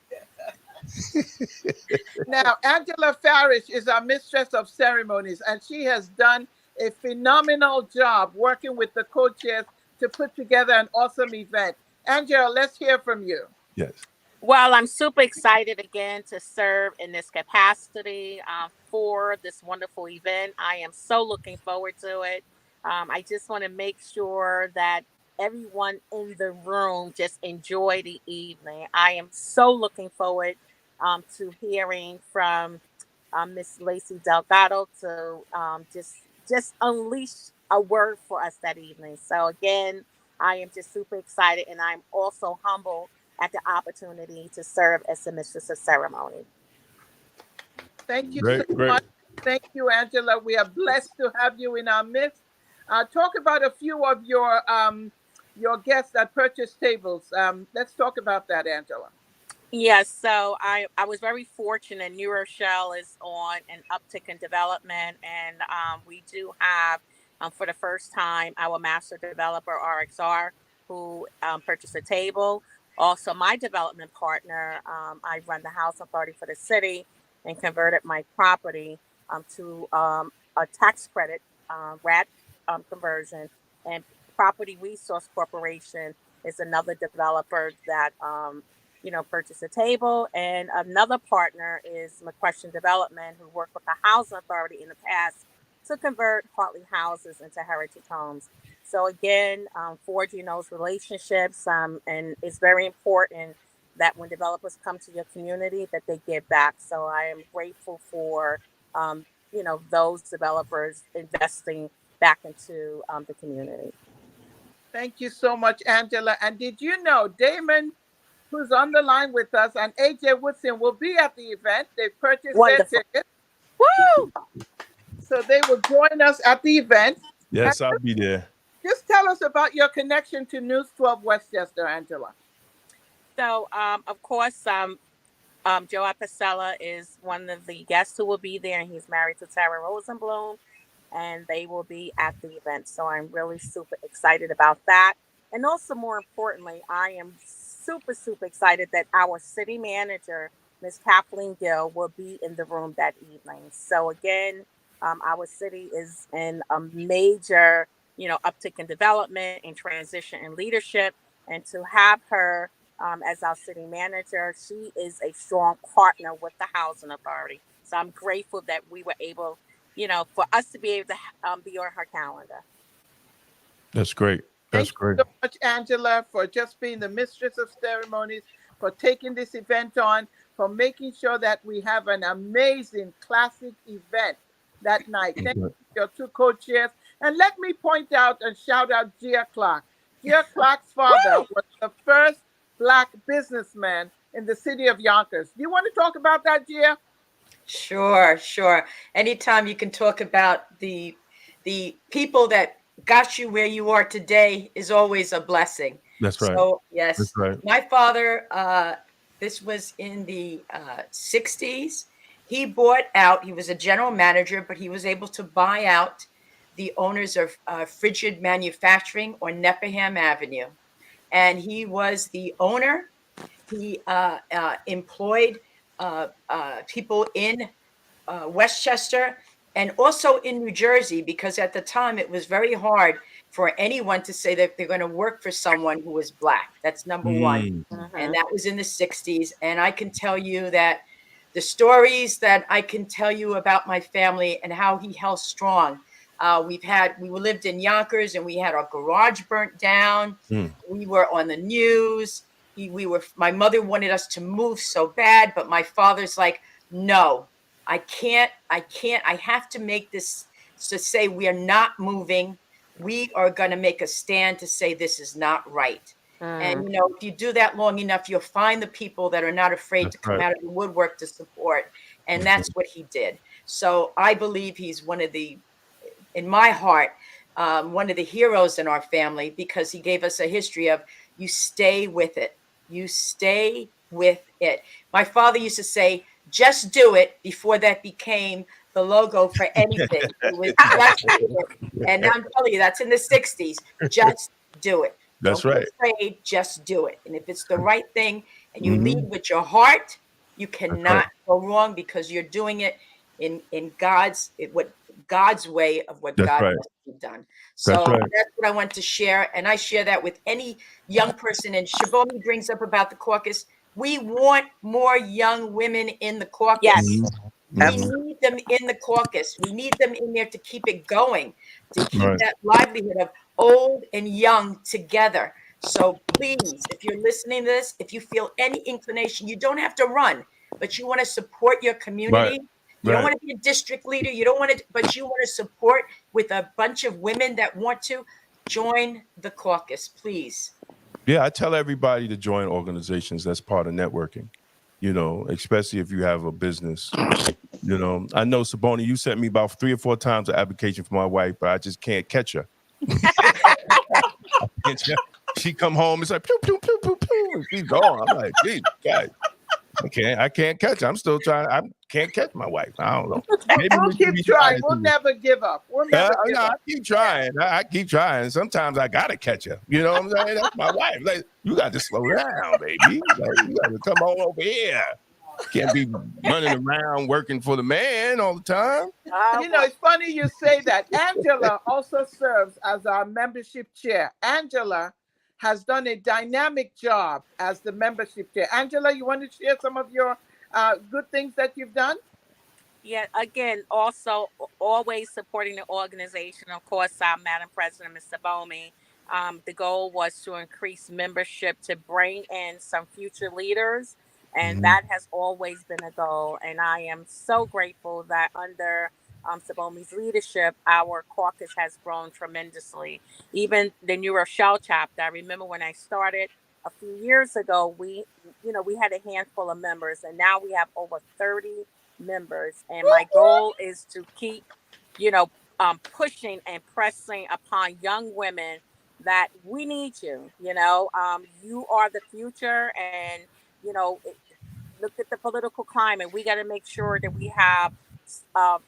Now, Angela Farish is our mistress of ceremonies, and she has done a phenomenal job working with the co-chairs to put together an awesome event. Angela, let's hear from you. Yes. Well, I'm super excited again to serve in this capacity for this wonderful event. I am so looking forward to it. I just want to make sure that everyone in the room just enjoy the evening. I am so looking forward to hearing from Miss Lacey Delgado to just unleash a word for us that evening. So again, I am just super excited, and I'm also humbled at the opportunity to serve as the mistress of ceremony. Thank you so much. Thank you, Angela. We are blessed to have you in our midst. Talk about a few of your guests that purchased tables. Let's talk about that, Angela. Yes, so I was very fortunate. New Rochelle is on an uptick in development, and we do have, for the first time, our master developer, RXR, who purchased a table. Also, my development partner, I run the house authority for the city and converted my property to a tax credit RAT conversion. And Property Resource Corporation is another developer that purchase a table. And another partner is McQuestion Development, who worked with the Housing Authority in the past to convert Hartley houses into heritage homes. So again, forging those relationships, and it's very important that when developers come to your community that they give back. So I am grateful for those developers investing back into the community. Thank you so much, Angela. And did you know Damon, who's on the line with us, and AJ Woodson will be at the event? They purchased their Wonderful. tickets, Woo! so they will join us at the event. Yes, I'll be there. Just tell us about your connection to News 12 Westchester, Angela. So, of course, Joe Apicella is one of the guests who will be there, and he's married to Tara Rosenblum, and they will be at the event. So I'm really super excited about that. And also, more importantly, I am super, super excited that our city manager, Ms. Kathleen Gill, will be in the room that evening. So again, our city is in a major, uptick in development and transition in leadership. And to have her as our city manager, she is a strong partner with the Housing Authority. So I'm grateful that we were able, for us to be able to be on her calendar. That's great. That's Thank you so much, Angela, for just being the mistress of ceremonies, for taking this event on, for making sure that we have an amazing classic event that night. Thank you, your two co-chairs. And let me point out and shout out Gia Clark. Gia Clark's father was the first Black businessman in the city of Yonkers. Do you want to talk about that, Gia? Sure. Anytime you can talk about the people that got you where you are today is always a blessing. That's right. So yes, That's right. my father, this was in the 60s. He bought out, he was a general manager, but he was able to buy out the owners of Frigid Manufacturing on Nepperham Avenue. And he was the owner. He employed people in Westchester and also in New Jersey, because at the time it was very hard for anyone to say that they're going to work for someone who was Black. That's number one. And that was in the 60s. And I can tell you that the stories that I can tell you about my family and how he held strong. We lived in Yonkers, and we had our garage burnt down. We were on the news. My mother wanted us to move so bad, but my father's like, no, I can't. I have to make this to say we are not moving. We are going to make a stand to say this is not right. And, if you do that long enough, you'll find the people that are not afraid to come out of the woodwork to support. And that's what he did. So I believe he's in my heart, one of the heroes in our family, because he gave us a history of you stay with it. You stay with it. My father used to say, just do it, before that became the logo for anything. It was just do it. And I'm telling you, that's in the 60s. Just do it. That's Don't right. be afraid, just do it. And if it's the right thing and you lead with your heart, you cannot go wrong, because you're doing it in God's way of what God wants to be done. So that's what I want to share. And I share that with any young person. And Shibomi brings up about the caucus. We want more young women in the caucus. Yes. We need them in the caucus. We need them in there to keep it going, to keep that livelihood of old and young together. So please, if you're listening to this, if you feel any inclination, you don't have to run, but you want to support your community. You don't want to be a district leader. You don't want to, but you want to support with a bunch of women that want to join the caucus, please. Yeah, I tell everybody to join organizations. That's part of networking, especially if you have a business. I know, Saboni, you sent me about 3 or 4 times an application for my wife, but I just can't catch her. She come home, it's like, pew, pew, pew, pew, pew, and she's gone. I'm like, geez, guys, I can't catch her. I'm still trying. I can't catch my wife. I don't know. Maybe we'll keep trying. We'll never give up. I keep trying. I keep trying. Sometimes I gotta catch her. You know what I'm saying? That's my wife. Like, you got to slow down, baby. Like, you got to come on over here. Can't be running around working for the man all the time. It's funny you say that. Angela also serves as our membership chair. Angela has done a dynamic job as the membership chair. Angela, you want to share some of your good things that you've done? Yeah, again, also always supporting the organization. Of course, Madam President, Mr. Bomi. The goal was to increase membership to bring in some future leaders. And that has always been a goal. And I am so grateful that under Sabomi's leadership, our caucus has grown tremendously. Even the New Rochelle chapter, I remember when I started a few years ago, we had a handful of members, and now we have over 30 members. And my goal is to keep, you know, pushing and pressing upon young women that we need you. You are the future, and you know, look at the political climate. We got to make sure that we have, a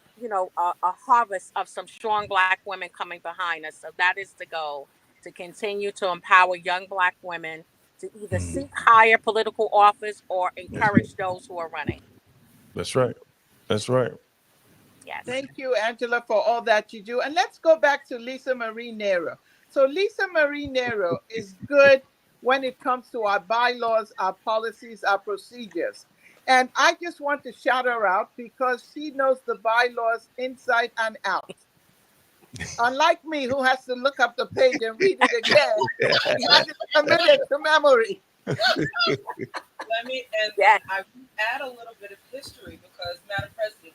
harvest of some strong Black women coming behind us. So that is the goal, to continue to empower young Black women to either seek higher political office or That's right. encourage those who are running. That's right. That's right. Yes. Thank you, Angela, for all that you do. And let's go back to Lisa Marie Nero. So Lisa Marie Nero is good when it comes to our bylaws, our policies, our procedures. And I just want to shout her out because she knows the bylaws inside and out. Unlike me, who has to look up the page and read it again, she has it committed to memory. Let me and Yes. I add a little bit of history because, Madam President,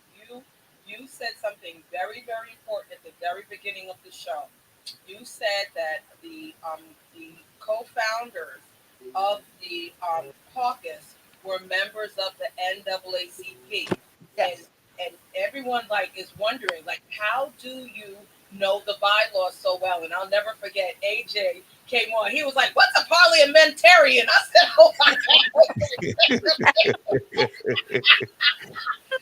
you said something very, very important at the very beginning of the show. You said that the co-founders of the caucus were members of the NAACP, Yes. and everyone is wondering how do you know the bylaws so well? And I'll never forget AJ came on. He was like, "What's a parliamentarian?" I said, "Oh my God."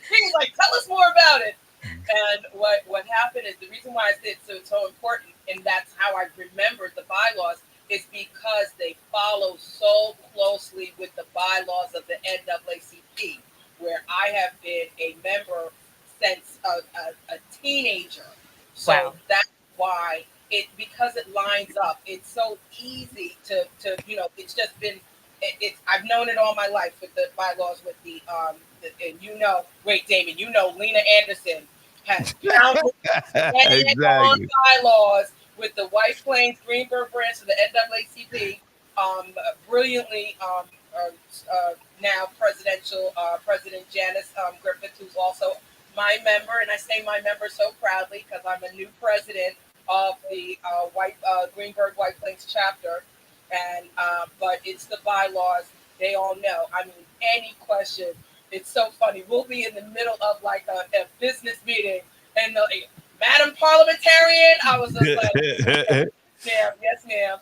He was like, "Tell us more about it." And what happened is the reason why I said it's so important, and that's how I remembered the bylaws, is because they follow so closely with the bylaws of the NAACP, where I have been a member since a teenager. So Wow. that's why because it lines up. It's so easy to it's just been I've known it all my life with the bylaws with and wait, Damon, Lena Anderson has pounded on Exactly. bylaws with the White Plains Greenberg branch of the NAACP, brilliantly now President Janice Griffith, who's also my member, and I say my member so proudly because I'm a new president of the Greenberg White Plains chapter, and but it's the bylaws. They all know. I mean, any question. It's so funny. We'll be in the middle of a business meeting, and Madam Parliamentarian, I was just like, yes, ma'am.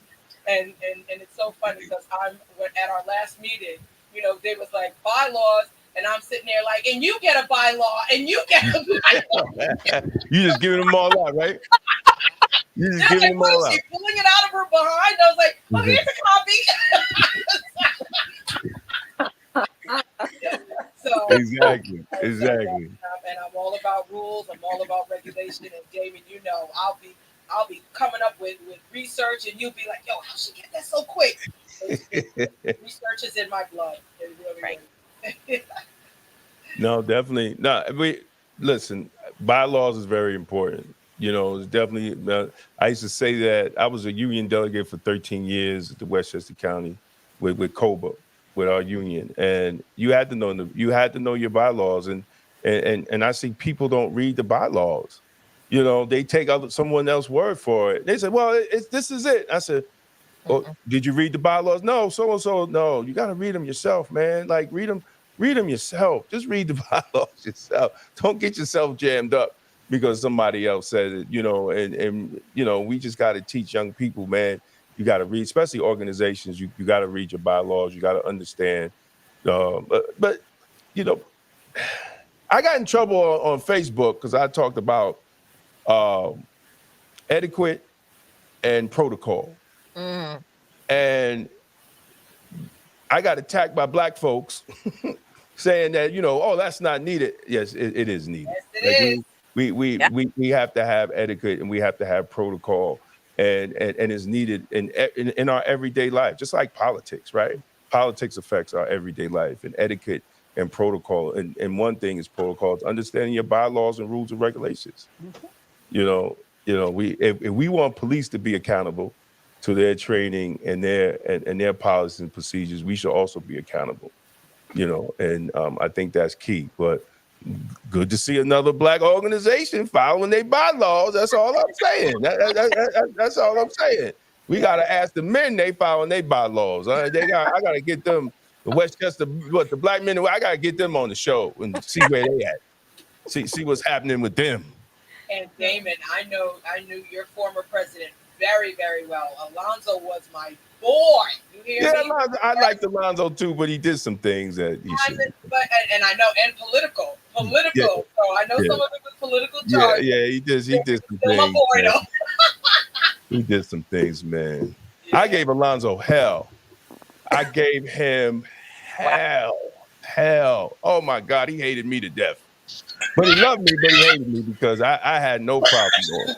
And it's so funny because at our last meeting, they was like bylaws, and I'm sitting there like, and you get a bylaw, and you get a bylaw. You just giving them all out, right? You just They're giving like, them what all is she out. pulling it out of her behind? I was like, oh, here's a copy. So Exactly. and Exactly. I'm all about rules. I'm all about regulation. And David, I'll be coming up with research, and you'll be like, yo, how she get that so quick? Research is in my blood. It really, Right. really. No, definitely. No, listen, bylaws is very important. It's definitely, I used to say that I was a union delegate for 13 years at the Westchester County with COBA, with our union. And you had to know your bylaws. And I see people don't read the bylaws. They take someone else's word for it. They say, well, this is it. I said, oh, did you read the bylaws? No, so. No, you got to read them yourself, man. Like read them yourself. Just read the bylaws yourself. Don't get yourself jammed up because somebody else said it, and we just got to teach young people, man. You got to read, especially organizations. You got to read your bylaws. You got to understand. But I got in trouble on Facebook because I talked about etiquette and protocol. And I got attacked by Black folks saying that, oh, that's not needed. Yes, it is needed. Yes, it is. We have to have etiquette, and we have to have protocol, and it's needed in our everyday life, just like politics, right? Politics affects our everyday life, and etiquette and protocol. And one thing is protocol, it's understanding your bylaws and rules and regulations. If we want police to be accountable to their training and their policies and procedures, we should also be accountable. And I think that's key. But good to see another black organization following their bylaws. That's all I'm saying. That's all I'm saying. We got to ask the men they following their bylaws. I got to get them, the Westchester, the black men, I got to get them on the show and see where they at. See what's happening with them. And Damon, I knew your former president very, very well. Alonzo was my boy. You hear me? I liked Alonzo too, but he did some things that he shouldn't. And I know, and political. Yeah. So I know some of it was political charges. Yeah, he did some things. My boy, though. He did some things, man. Yeah. I gave Alonzo hell. I gave him hell. Oh my God, he hated me to death. But he loved me, but he hated me because I had no problem with him.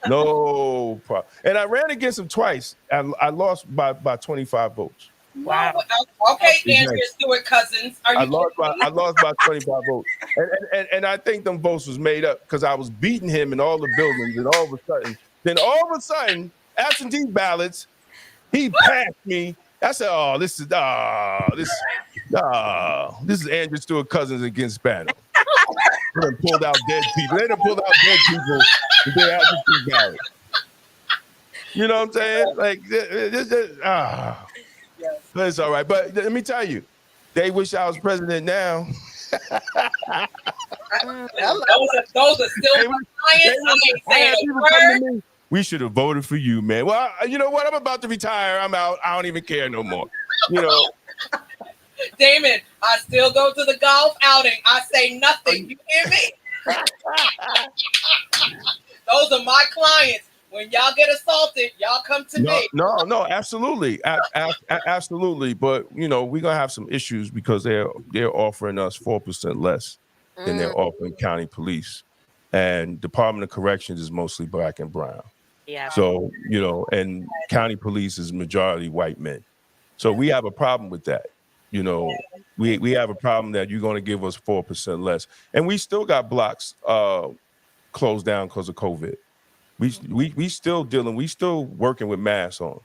No problem. And I ran against him twice. I lost by 25 votes. Wow. Okay, Andrea Stewart Cousins. I lost by 25 votes. And I think them votes was made up because I was beating him in all the buildings, and all of a sudden, absentee ballots, he passed me. I said, "Oh, this is Andrea Stewart Cousins against Spano." They done pulled out dead people. They done pulled out dead people with their absentee ballots. You know what I'm saying? Like, That's all right. But let me tell you, they wish I was president now. Those are still clients. We should have voted for you, man. Well, you know what? I'm about to retire. I'm out. I don't even care no more. You know. Damon, I still go to the golf outing. I say nothing. You hear me? Those are my clients. When y'all get assaulted, y'all come to me. No, absolutely. Absolutely. But, you know, we're going to have some issues because they're offering us 4% less than they're offering county police. And Department of Corrections is mostly black and brown. Yeah. So, you know, and county police is majority white men. So we have a problem with that. You know, we have a problem that you're going to give us 4% less. And we still got blocks closed down because of COVID. We still dealing, we still working with masks on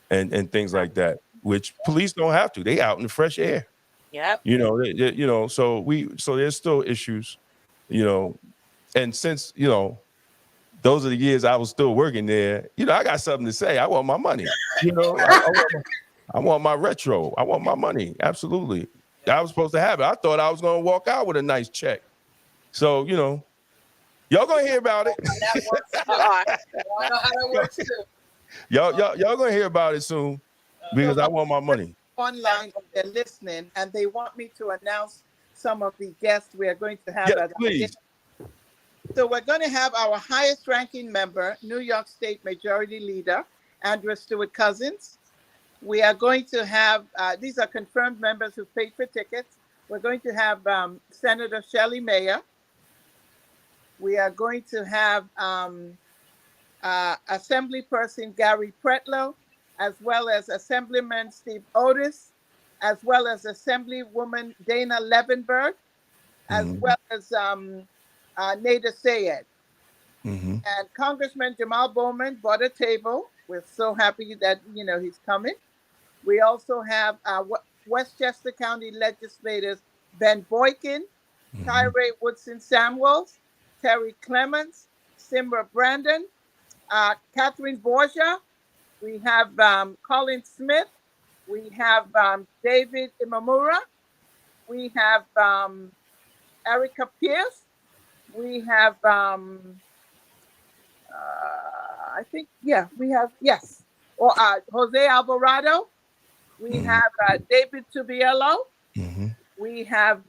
and things like that, which police don't have to. They out in the fresh air. Yep. You know, so there's still issues, you know, and since, you know, those are the years I was still working there, you know, I got something to say. I want my money. You know, I want my retro. I want my money. Absolutely. I was supposed to have it. I thought I was going to walk out with a nice check. So, you know, y'all going to hear about it. Y'all know how that works too. Y'all going to hear about it soon because I want my money. Online, they're listening, and they want me to announce some of the guests we are going to have. Yes, please. So we're going to have our highest ranking member, New York State Majority Leader, Andrea Stewart Cousins. We are going to have, these are confirmed members who paid for tickets. We're going to have Senator Shelley Mayer. We are going to have Assembly Person Gary Pretlow, as well as Assemblyman Steve Otis, as well as Assemblywoman Dana Levenberg, as well as Nada Sayed. And Congressman Jamal Bowman bought a table. We're so happy that, you know, he's coming. We also have Westchester County legislators Ben Boykin, Tyree Woodson Samuels, Terry Clements, Simra Brandon, Catherine Borgia. We have Colin Smith. We have David Imamura. We have Erica Pierce. We have, Jose Alvarado. We have David Tubiello. We have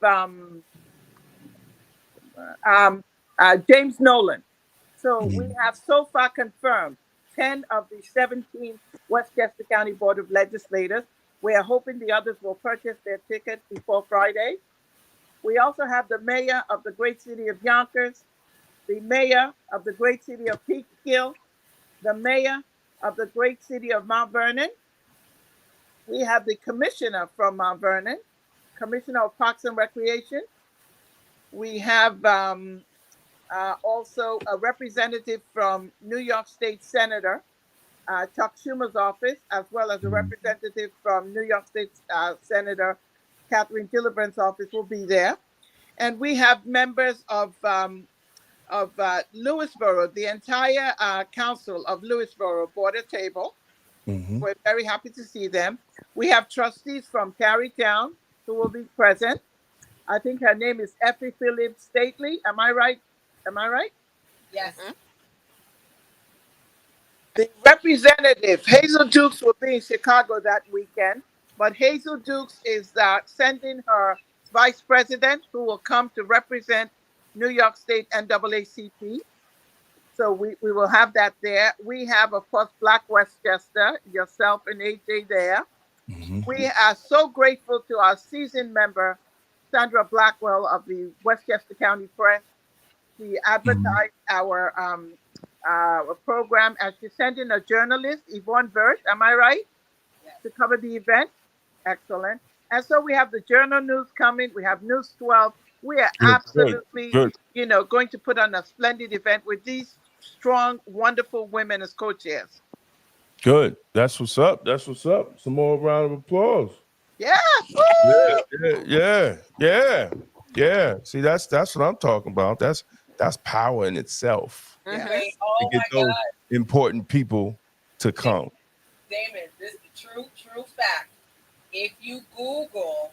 James Nolan. So we have so far confirmed 10 of the 17 Westchester County Board of Legislators. We are hoping the others will purchase their tickets before Friday. We also have the mayor of the great city of Yonkers, the mayor of the great city of Peekskill, the mayor of the great city of Mount Vernon. We have the commissioner from Mount Vernon, commissioner of Parks and Recreation. We have also a representative from New York State Senator Chuck Schumer's office, as well as a representative from New York State Senator Catherine Gillibrand's office will be there. And we have members of Lewisboro, the entire council of Lewisboro bought a table. Mhm. We're very happy to see them. We have trustees from Tarrytown who will be present. I think her name is Effie Phillips Stately. Am I right? Am I right? Yes. Mhm. The representative, Hazel Dukes, will be in Chicago that weekend, but Hazel Dukes is sending her vice president who will come to represent New York State NAACP. So we will have that there. We have, of course, Black Westchester, yourself and AJ there. Mhm. We are so grateful to our seasoned member, Sandra Blackwell of the Westchester County Press. She Mhm. advertised our program, and she sent in a journalist, Yvonne Birch, am I right, Yes. to cover the event? Excellent. And so we have the journal news coming. We have News 12. We are Good, good, absolutely, good, going to put on a splendid event with these strong, wonderful women as co-chairs. good. That's what's up. That's what's up. Some more round of applause. Yeah. Yeah, Woo! yeah. See, that's what I'm talking about. That's power in itself Yeah. Mhm. Wait, oh to get my those God. important people to come. Damon, this is the true fact. If you Google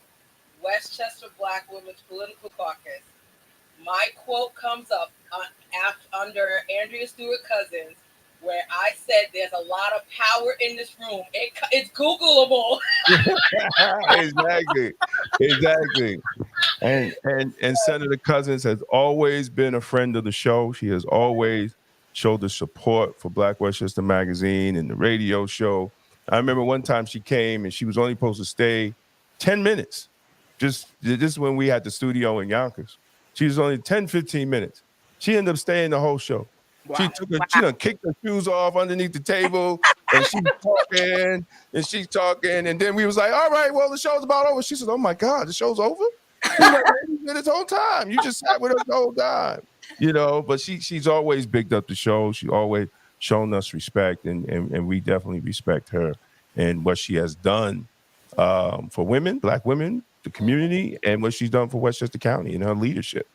Westchester Black Women's Political Caucus, my quote comes up under Andrea Stewart Cousins, where I said there's a lot of power in this room. It's Googleable. Exactly. And Senator Cousins has always been a friend of the show. She has always showed the support for Black Westchester Magazine and the radio show. I remember one time she came and she was only supposed to stay 10 minutes. Just when we had the studio in Yonkers. She was only 10, 15 minutes. She ended up staying the whole show. Wow. She done kicked her shoes off underneath the table and she's talking. And then we was like, all right, well, the show's about over. She said, oh my God, the show's over? We were like, man, you did this whole time. You just sat with us the whole time. But she's always bigged up the show. She always shown us respect, and we definitely respect her and what she has done for women, Black women, the community, and what she's done for Westchester County and her leadership.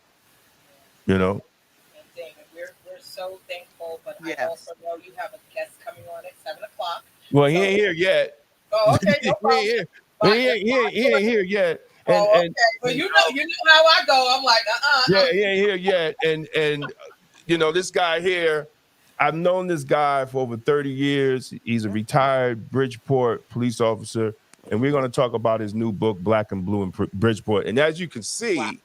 You know, And Damon, we're so thankful, but I Yes. also know you have a guest coming on at 7:00. well, he ain't here yet. Oh, okay, no he problem. ain't here. He ain't here yet. Oh, okay. Well, you know how I go. I'm like, Yeah, he ain't here yet. And this guy here, I've known this guy for over 30 years. He's a retired Bridgeport police officer. And we're going to talk about his new book, Black and Blue in Bridgeport. And as you can see,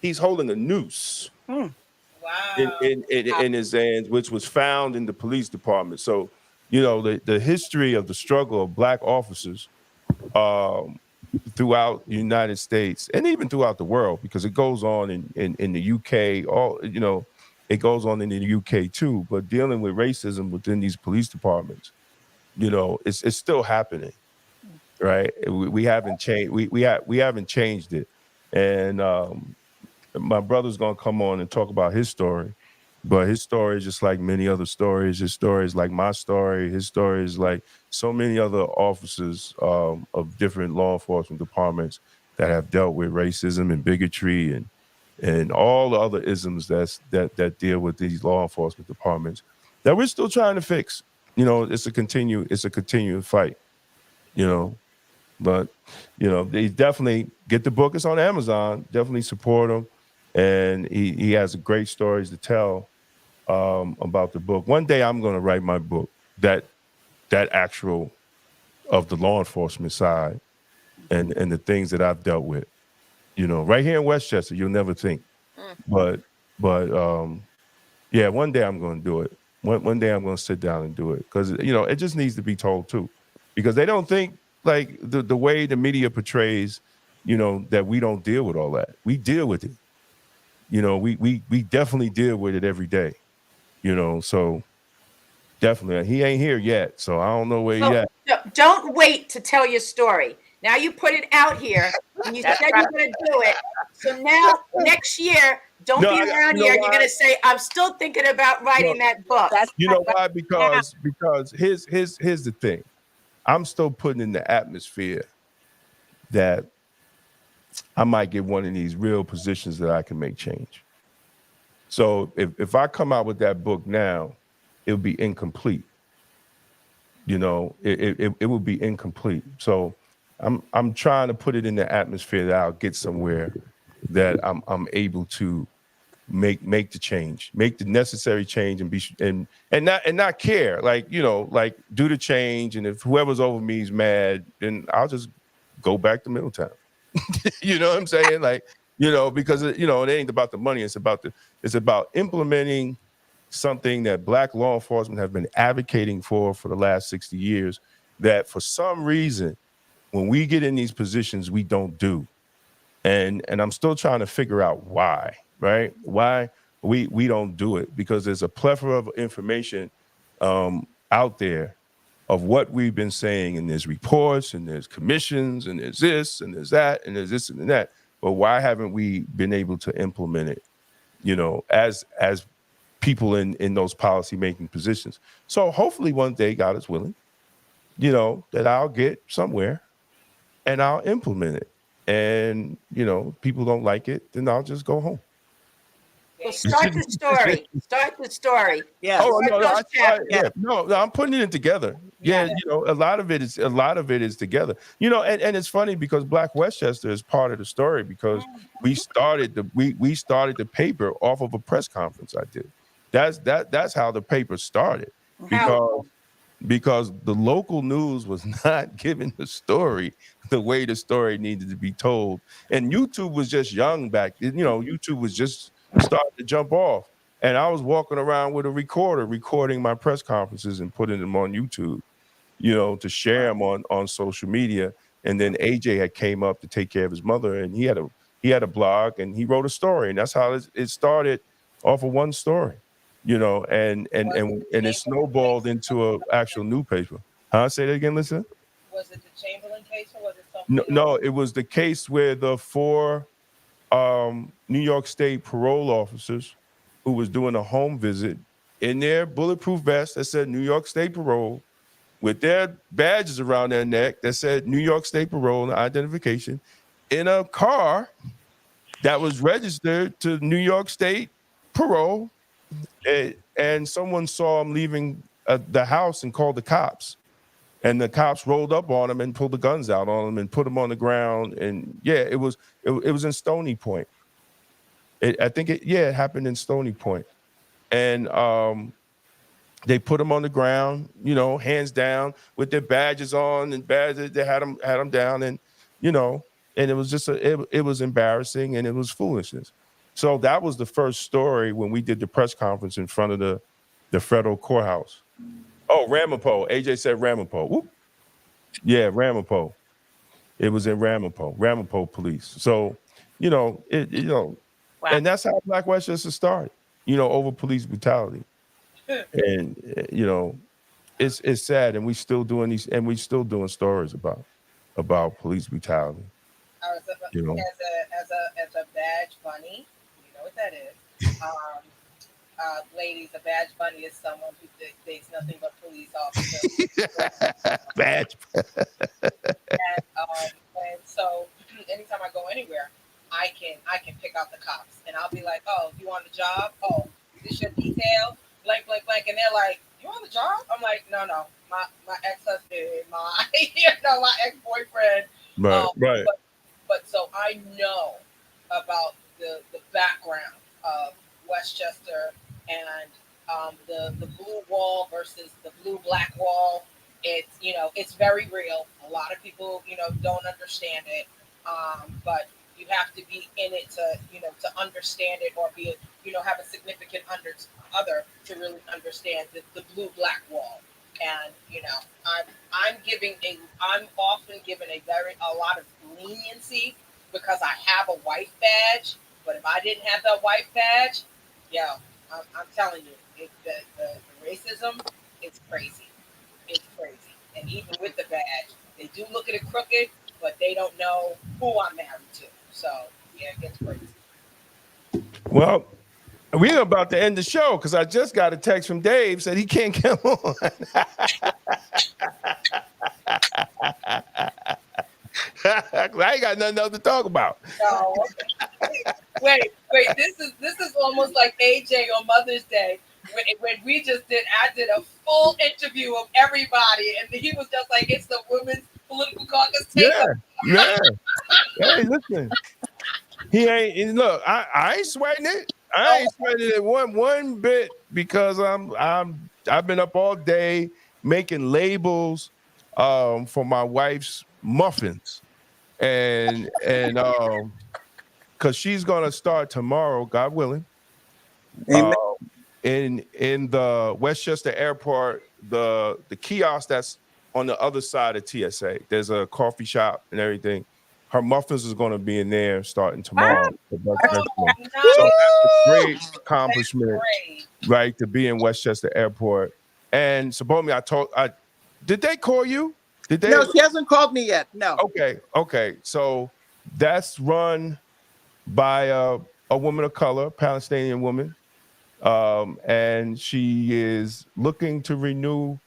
he's holding a noose Wow. in his hands, which was found in the police department. So, the history of the struggle of Black officers throughout the United States and even throughout the world, because it goes on in the UK, it goes on in the UK too. But dealing with racism within these police departments, it's still happening, right? We haven't changed. We haven't changed it, and my brother's gonna come on and talk about his story. But his story is just like many other stories. His story is like my story. His story is like so many other officers of different law enforcement departments that have dealt with racism and bigotry and all the other isms that deal with these law enforcement departments that we're still trying to fix. It's a continued fight. But they definitely get the book. It's on Amazon. Definitely support him, and he has great stories to tell about the book. One day I'm going to write my book that actual of the law enforcement side and the things that I've dealt with. Right here in Westchester, you'll never think, but yeah, one day I'm going to do it. One day I'm going to sit down and do it because it just needs to be told too, because they don't think like the way the media portrays, that we don't deal with all that. We deal with it. We definitely deal with it every day. So definitely he ain't here yet, so I don't know where he at. Don't wait to tell your story. Now you put it out here and you said you're going to do it. So now next year, don't be around here. You're going to say, I'm still thinking about writing that book. You know why? Because here's the thing. I'm still putting in the atmosphere that I might get one of these real positions that I can make change. So if I come out with that book now, it'll be incomplete. You know, it will be incomplete. So I'm trying to put it in the atmosphere that I'll get somewhere that I'm able to make the change, make the necessary change, and be and not care, like, you know, like do the change, and if whoever's over me is mad, then I'll just go back to Middletown. You know what I'm saying? Like, you know, because you know, it ain't about the money, it's about implementing something that Black law enforcement have been advocating for the last 60 years, that for some reason when we get in these positions we don't do. And I'm still trying to figure out why, right? Why we don't do it, because there's a plethora of information out there of what we've been saying, and there's reports, and there's commissions, and there's this, and there's that, and there's this and that. But why haven't we been able to implement it, you know, as people in those policy making positions? So hopefully one day, God is willing, you know, that I'll get somewhere and I'll implement it. And, you know, people don't like it, then I'll just go home. Well, start the story. Start the story. Yeah. Oh no, Start those chapters. no, I'm putting it together. Yeah, you know, a lot of it is together. You know, and it's funny because Black Westchester is part of the story, because we started the paper off of a press conference I did. That's how the paper started, because the local news was not giving the story the way the story needed to be told, and YouTube was just young back then. You know, YouTube was just starting to jump off. And I was walking around with a recorder, recording my press conferences and putting them on YouTube, you know, to share them on social media. And then AJ had came up to take care of his mother, and he had a blog, and he wrote a story, and that's how it started, off of one story, you know, and it snowballed into an actual newspaper. Say that again, Lisa? Was it the Chamberlain case, or was it something No, it was the case where the 4 New York State parole officers who was doing a home visit in their bulletproof vests that said New York State Parole, with their badges around their neck that said New York State Parole and identification, in a car that was registered to New York State Parole, and someone saw them leaving the house and called the cops. And the cops rolled up on them and pulled the guns out on them and put them on the ground. And yeah, it was in Stony Point. I think it happened in Stony Point. And they put them on the ground, you know, hands down, with their badges on, and badges, they had them down, and, you know, and it was just it was embarrassing, and it was foolishness. So that was the first story when we did the press conference in front of the federal courthouse. Oh, Ramapo. AJ said Ramapo. Whoop. Yeah, Ramapo. It was in Ramapo police. So, you know, Wow. and that's how Black Westchester started, you know, over police brutality. And, you know, it's sad, and we still doing stories about police brutality. You know, as a badge bunny, you know what that is. Ladies, a badge bunny is someone who dates nothing but police officers. badge. And so anytime I go anywhere, I can pick out the cops, and I'll be like, oh, you on the job? Oh, is this your detail? Blank, blank, blank. And they're like, you on the job? I'm like, no, my ex-husband, my my ex-boyfriend. Right. But so I know about the background of Westchester and the blue wall versus the blue-black wall. It's, you know, it's very real. A lot of people, you know, don't understand it, but you have to be in it to, you know, to understand it, or be, you know, have a significant other to really understand the blue-black wall. And, you know, I'm often given a lot of leniency because I have a white badge. But if I didn't have that white badge, I'm telling you, the racism, it's crazy. It's crazy. And even with the badge, they do look at it crooked, but they don't know who I'm married to. So, yeah, it gets crazy. Well, we're about to end the show because I just got a text from Dave, said he can't come on. I ain't got nothing else to talk about. No. Wait. This is almost like AJ on Mother's Day when we just did. I did a full interview of everybody, and he was just like, "It's the women's political caucus takeover." Yeah. Hey, listen. He ain't. And look, I ain't sweating it. I ain't sweating it one bit because I've been up all day making labels for my wife's muffins, and because she's gonna start tomorrow, God willing. Amen. In the Westchester Airport, the kiosk that's on the other side of TSA. There's a coffee shop and everything. Her muffins is going to be in there starting tomorrow. Oh, So nice. that's a great That's accomplishment, great. right? To be in Westchester Airport. And Sabomi, did they call you? Did they? No, she hasn't called me yet. No. Okay. So that's run by a woman of color, Palestinian woman. And she is looking to renew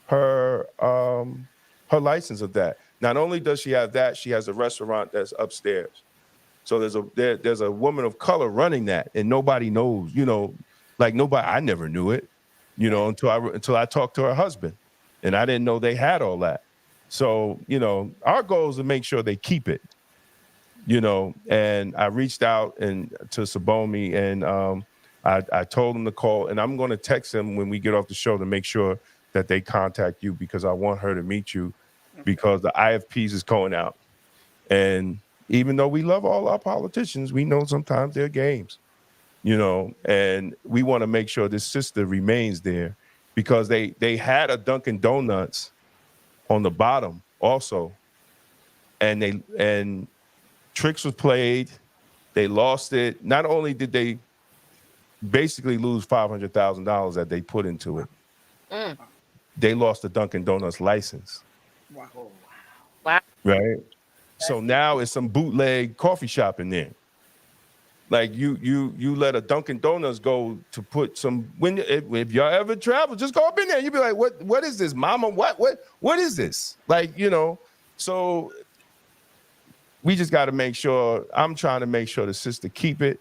her her license of that. Not only does she have that, she has a restaurant that's upstairs. So there's a woman of color running that, and nobody knows. Like nobody. I never knew it. Until I talked to her husband, and I didn't know they had all that. So our goal is to make sure they keep it. And I reached out to Sabomi, and I told him to call, and I'm going to text him when we get off the show to make sure that they contact you because I want her to meet you because the IFPs is going out. And even though we love all our politicians, we know sometimes they're games, and we want to make sure this sister remains there because they had a Dunkin' Donuts on the bottom also. And tricks was played. They lost it. Not only did they basically lose $500,000 that they put into it, they lost the Dunkin' Donuts license. Wow. Right. So now it's some bootleg coffee shop in there. Like you let a Dunkin' Donuts go to put some. If y'all ever travel, just go up in there. You'd be like, what is this, mama? What is this? Like so. We just got to make sure. I'm trying to make sure the sister keep it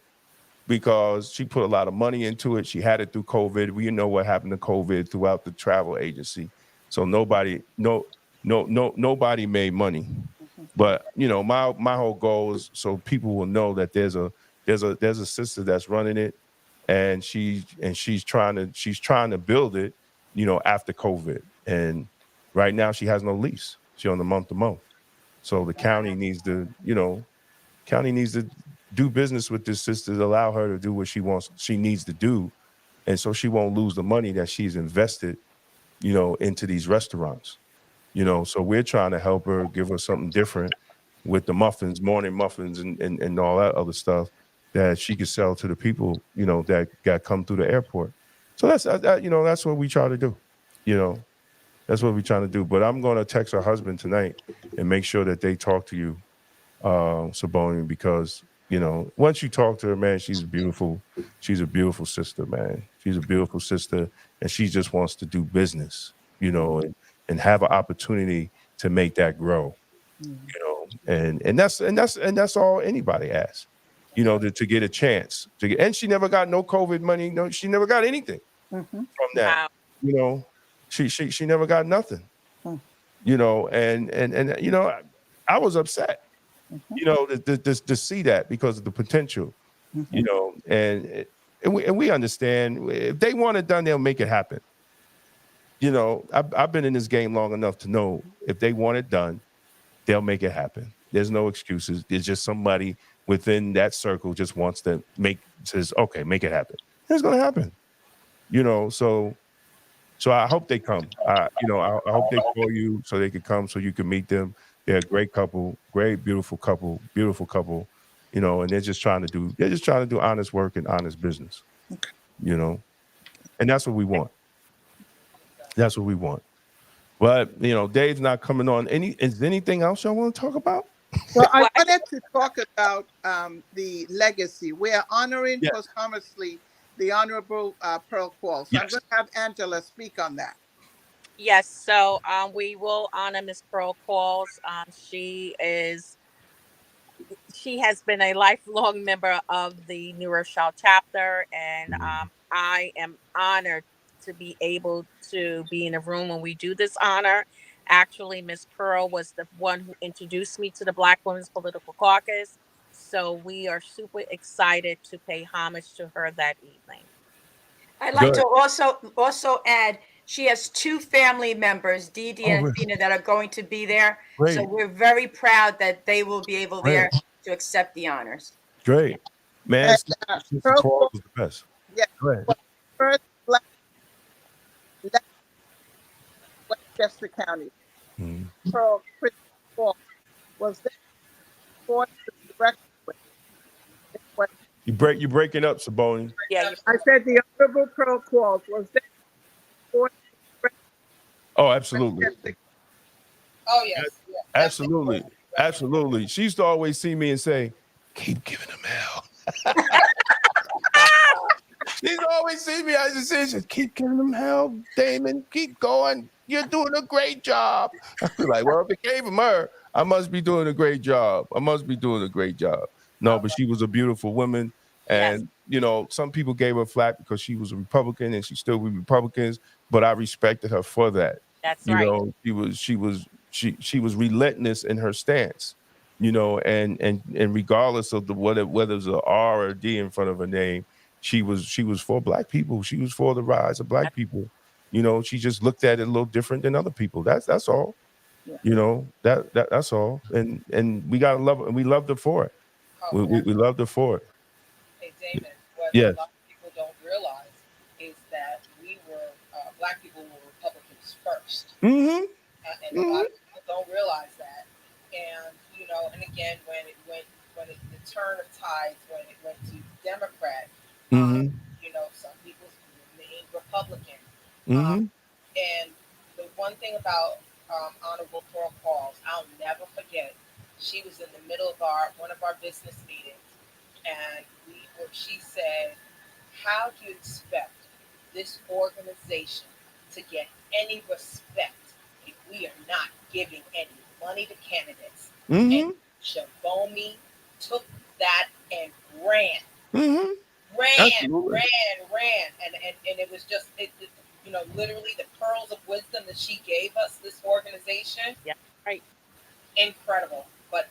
because she put a lot of money into it. She had it through COVID. We know what happened to COVID throughout the travel agency. So nobody made money. But my whole goal is so people will know that there's a sister that's running it, and she's trying to build it, after COVID. And right now she has no lease. She's on the month to month. So the county needs to do business with this sister to allow her to do what she needs to do. And so she won't lose the money that she's invested, into these restaurants. So we're trying to help her, give her something different with the muffins, morning muffins and all that other stuff that she could sell to the people, that come through the airport. So that's what we try to do. That's what we're trying to do. But I'm going to text her husband tonight and make sure that they talk to you, Sabomi, because, once you talk to her, man, she's beautiful. She's a beautiful sister, man. She's a beautiful sister, and she just wants to do business, and have an opportunity to make that grow, and that's all anybody asks, to get a chance and she never got no COVID money. No, she never got anything from that. Wow. She never got nothing, and I was upset, to see that because of the potential, and we understand if they want it done, they'll make it happen. I've been in this game long enough to know if they want it done, they'll make it happen. There's no excuses. There's just somebody within that circle just wants to says, okay, make it happen. It's going to happen, So I hope they come. I hope they call you so they can come so you can meet them. They're a great couple, great, beautiful couple, and they're just trying to do honest work and honest business, and that's what we want. That's what we want. But Dave's not coming on. Is there anything else y'all want to talk about? Well, I wanted to talk about the legacy. We are honoring posthumously the Honorable Pearl Quall. So I'm going to have Angela speak on that. Yes, so we will honor Miss Pearl Calls. She has been a lifelong member of the New Rochelle chapter, and I am honored to be able to be in a room when we do this honor. Actually, Miss Pearl was the one who introduced me to the Black Women's Political Caucus, so we are super excited to pay homage to her that evening. I'd like to also add she has two family members, Dee Dee Oh, and Athena, that are going to be there. So great, we're very proud that they will be able great, there to accept the honors. great. Man, And Sister Pearl Claus Quartz, was the best. yeah, Go ahead. was the first black left Westchester County. Mhm. Pearl Christian Quartz was there for the direction with in West. You breaking up, Saboni. Yeah, you I said the Honorable Pearl Quartz was there for the Oh, absolutely. Westchester. Oh yes, yes, Absolutely. definitely. Absolutely. She used to always see me and say, keep giving them hell. She's always see me as a citizen. Keep giving them hell, Damon. Keep going. You're doing a great job. I be like, well, if it came from her, I must be doing a great job. I must be doing a great job. No, but she was a beautiful woman. yes, And, some people gave her flack because she was a Republican and she still with Republicans, but I respected her for that. that's right. She was relentless in her stance, and regardless of whether it's a R or a D in front of her name, she was for Black people. She was for the rise of Black people. She just looked at it a little different than other people. That's all. Yeah. That's all. And we gotta love her, and we loved her for it. Oh, We loved her for it. hey, Damon, what a Yes. lot of people don't realize is that Black people were Republicans first. Mm-hmm. And a lot of people don't realize that. And and again, the turn of tides, when it went to Democrat, Mm-hmm. some people remained Republican. Um, Mm-hmm. and the one thing about Honorable Pearl Calls, I'll never forget. She was in the middle of one of our business meetings, and she said, "How do you expect this organization to get any respect if we are not giving any money to candidates?" And Mm-hmm. Shabomi took that and ran, Mm-hmm. ran, Absolutely. ran, ran, and it was just literally the pearls of wisdom that she gave us. This organization, Yeah, right. incredible. But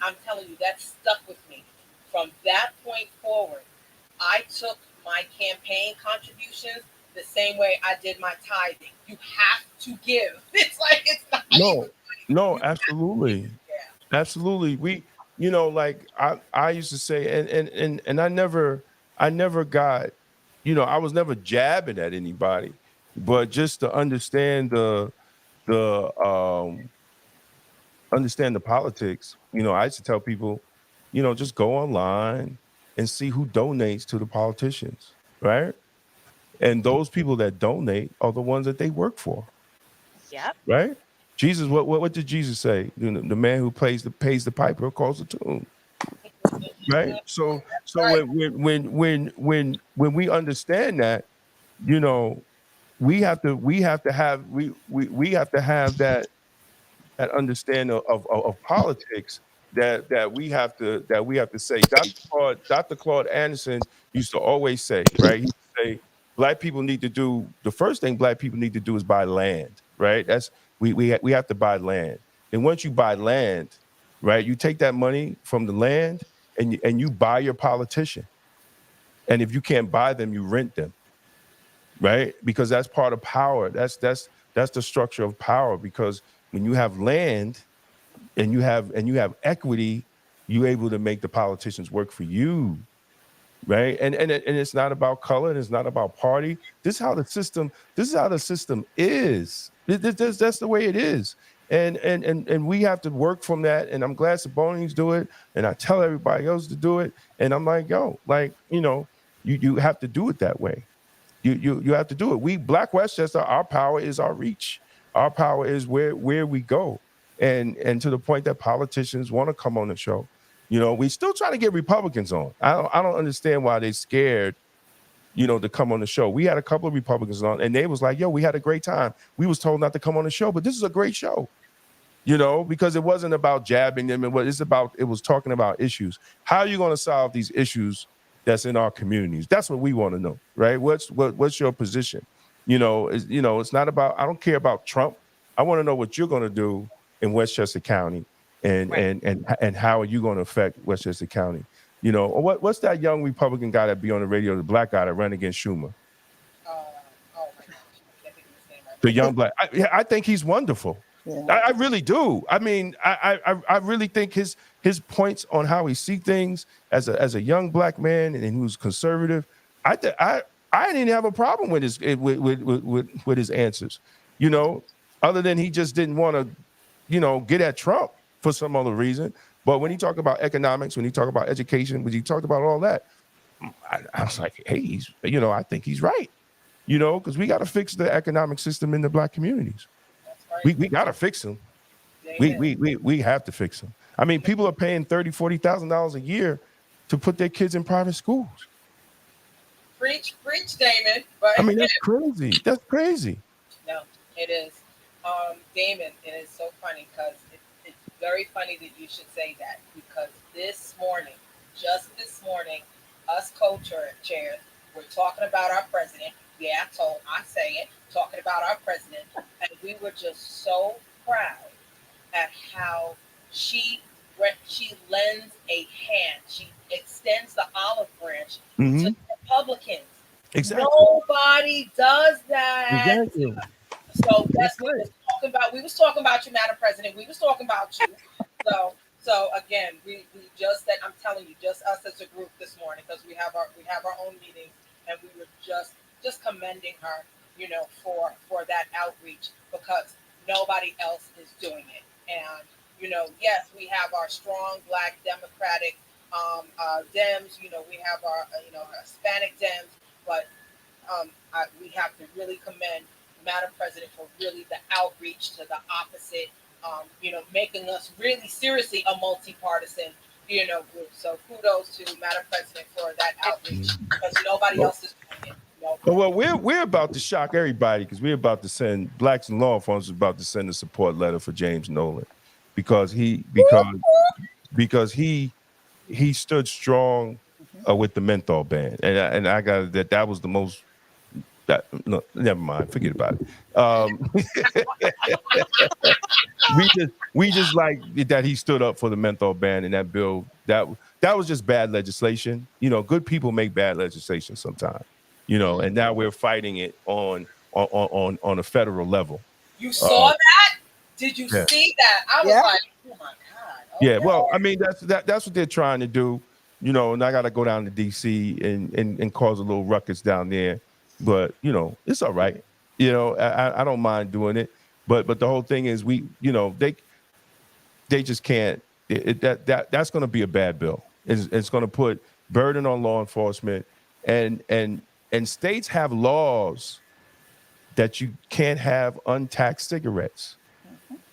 I'm telling you, that stuck with me. From that point forward, I took my campaign contributions the same way I did my tithing. You have to give. It's not No, no, you absolutely. yeah. Absolutely. Like I used to say, and I never got, I was never jabbing at anybody, but just to the understand the politics, I used to tell people, just go online and see who donates to the politicians, right? And those people that donate are the ones that they work for, Yep. right? Jesus, what did Jesus say? The man who pays the piper calls the tune, right? So Right. when we understand that, you know, we have to have that understanding of politics that we have to say. Dr. Claude Anderson used to always say, right? He would say, Black people need to do the first thing Black people need to do is buy land, right? That's we have to buy land. And once you buy land, right, you take that money from the land and you buy your politician. And if you can't buy them, you rent them, right? Because that's part of power. That's the structure of power. Because when you have land and you have equity, you're able to make the politicians work for you, right? And it's not about color and it's not about party. This is how the system is. That's the way it is. And we have to work from that. And I'm glad Saboni's do it. And I tell everybody else to do it. And I'm like, yo, you have to do it that way. You have to do it. We Black Westchester, our power is our reach. Our power is where we go. And to the point that politicians want to come on the show. We still trying to get Republicans on. I don't understand why they're scared to come on the show. We had a couple of Republicans on, and they was like, yo, we had a great time. We was told not to come on the show, but this is a great show, because it wasn't about jabbing them. It was talking about issues. How are you going to solve these issues that's in our communities? That's what we want to know, right? What's your position? It's not about, I don't care about Trump. I want to know what you're going to do in Westchester County and how are you going to affect Westchester County? What's that young Republican guy that be on the radio, the black guy that ran against Schumer? Oh my gosh, I can't think of his name right now. The young black. I think he's wonderful. Yeah. I really do. I mean, I really think his points on how he see things as a young black man and who's conservative. I didn't have a problem with his answers. Other than he just didn't want to, get at Trump for some other reason. But when he talked about economics, when he talked about education, when he talked about all that, I was like, hey, I think he's right. Because we got to fix the economic system in the black communities. That's right. We got to fix them. Amen. We have to fix them. I mean, people are paying $30,000-$40,000 a year to put their kids in private schools. Preach, Damon. But I mean, that's crazy. That's crazy. No, it is. Damon, it is so funny because it's very funny that you should say that, because just this morning, us co-chairs, we're talking about our president. Yeah, I say it, talking about our president. And we were just so proud at how she lends a hand. She extends the olive branch to the Republicans. Exactly. Nobody does that. Exactly. So that's what we was talking about. We was talking about you, Madam President. We was talking about you. So again, we just that I'm telling you, just us as a group this morning, because we have our own meeting, and we were just commending her, for that outreach, because nobody else is doing it. And yes, we have our strong Black Democratic Dems. We have our our Hispanic Dems, but we have to really commend Madam President for really the outreach to the opposite, making us really seriously a multi-partisan, group. So kudos to Madam President for that outreach, because nobody else is doing it. Well, we're about to shock everybody, because we're about to send Blacks in Law Enforcement about to send a support letter for James Nolan, because he stood strong with the menthol ban, and I got that was the most. No, never mind. Forget about it. We just like that he stood up for the menthol ban, and that bill that was just bad legislation. Good people make bad legislation sometimes. And now we're fighting it on a federal level. You saw that? Did you see that? I was like, oh my God. Yeah, well, I mean, that's what they're trying to do, and I got to go down to D.C. and cause a little ruckus down there. But, it's all right. I don't mind doing it. But the whole thing is they just can't. That's going to be a bad bill. It's going to put burden on law enforcement, and states have laws that you can't have untaxed cigarettes,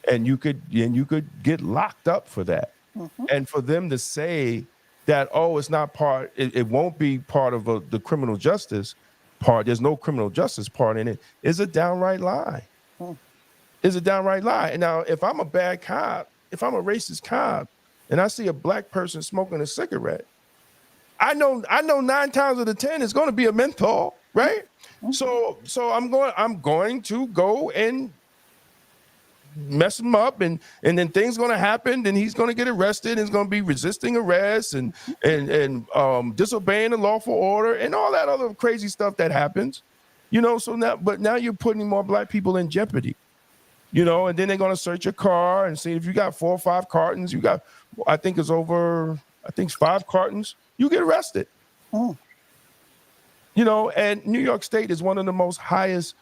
and you could get locked up for that. And for them to say that, it's not part, it won't be part of the criminal justice part, there's no criminal justice part in it, is a downright lie. Is a downright lie. And now, if I'm a bad cop, if I'm a racist cop, and I see a Black person smoking a cigarette, I know 9 times out of 10 it's going to be a menthol, right? So I'm going to go and mess him up, and then things going to happen, and he's going to get arrested, and he's going to be resisting arrest and disobeying the lawful order and all that other crazy stuff that happens, so now you're putting more Black people in jeopardy, and then they're going to search your car and see if you got 4 or 5 cartons, I think it's 5 cartons, you get arrested. And New York State is one of the most highest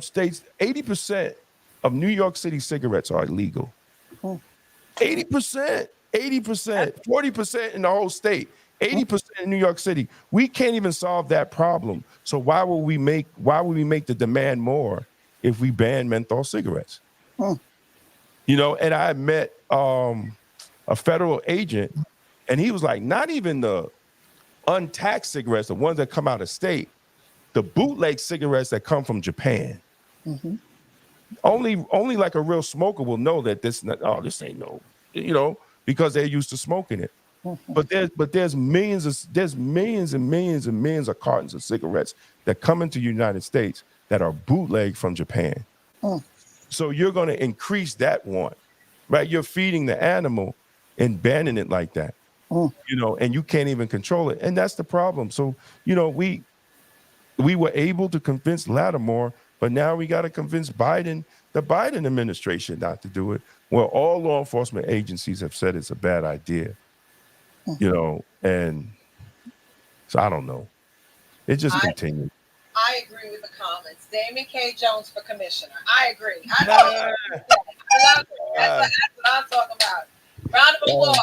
states. 80% of New York City cigarettes are illegal. 80%, 40% in the whole state, 80% in New York City. We can't even solve that problem. So why would we make the demand more if we ban menthol cigarettes? And I met a federal agent, and he was like, not even the untaxed cigarettes, the ones that come out of state, the bootleg cigarettes that come from Japan. Mhm. Only like a real smoker will know that this ain't no, because they're used to smoking it. But there's millions and millions and millions of cartons of cigarettes that come into the United States that are bootleg from Japan. Mm. So you're going to increase that one, right? You're feeding the animal and banning it like that, and you can't even control it. And that's the problem. So, we were able to convince Lattimore, but now we got to convince the Biden administration not to do it. Well, all law enforcement agencies have said it's a bad idea, and so I don't know. It just continues. I agree with the comments. Damon K. Jones for commissioner. I agree. I love it. That's what I'm talking about. Round of applause.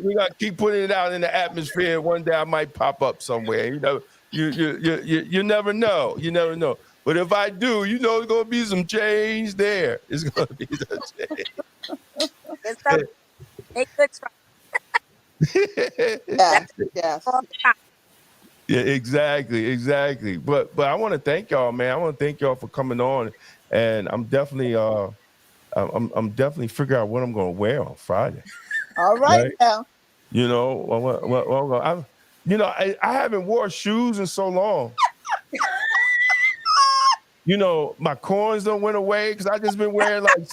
We got to keep putting it out in the atmosphere. One day I might pop up somewhere. You never know. You never know. But if I do, there's going to be some change there. It's going to be some change. It's a good try. Yes. Yeah, exactly. But I want to thank y'all, man. I want to thank y'all for coming on, and I'm definitely I'm definitely figuring out what I'm going to wear on Friday. All right now. I haven't worn shoes in so long. My corns don't went away because I just been wearing like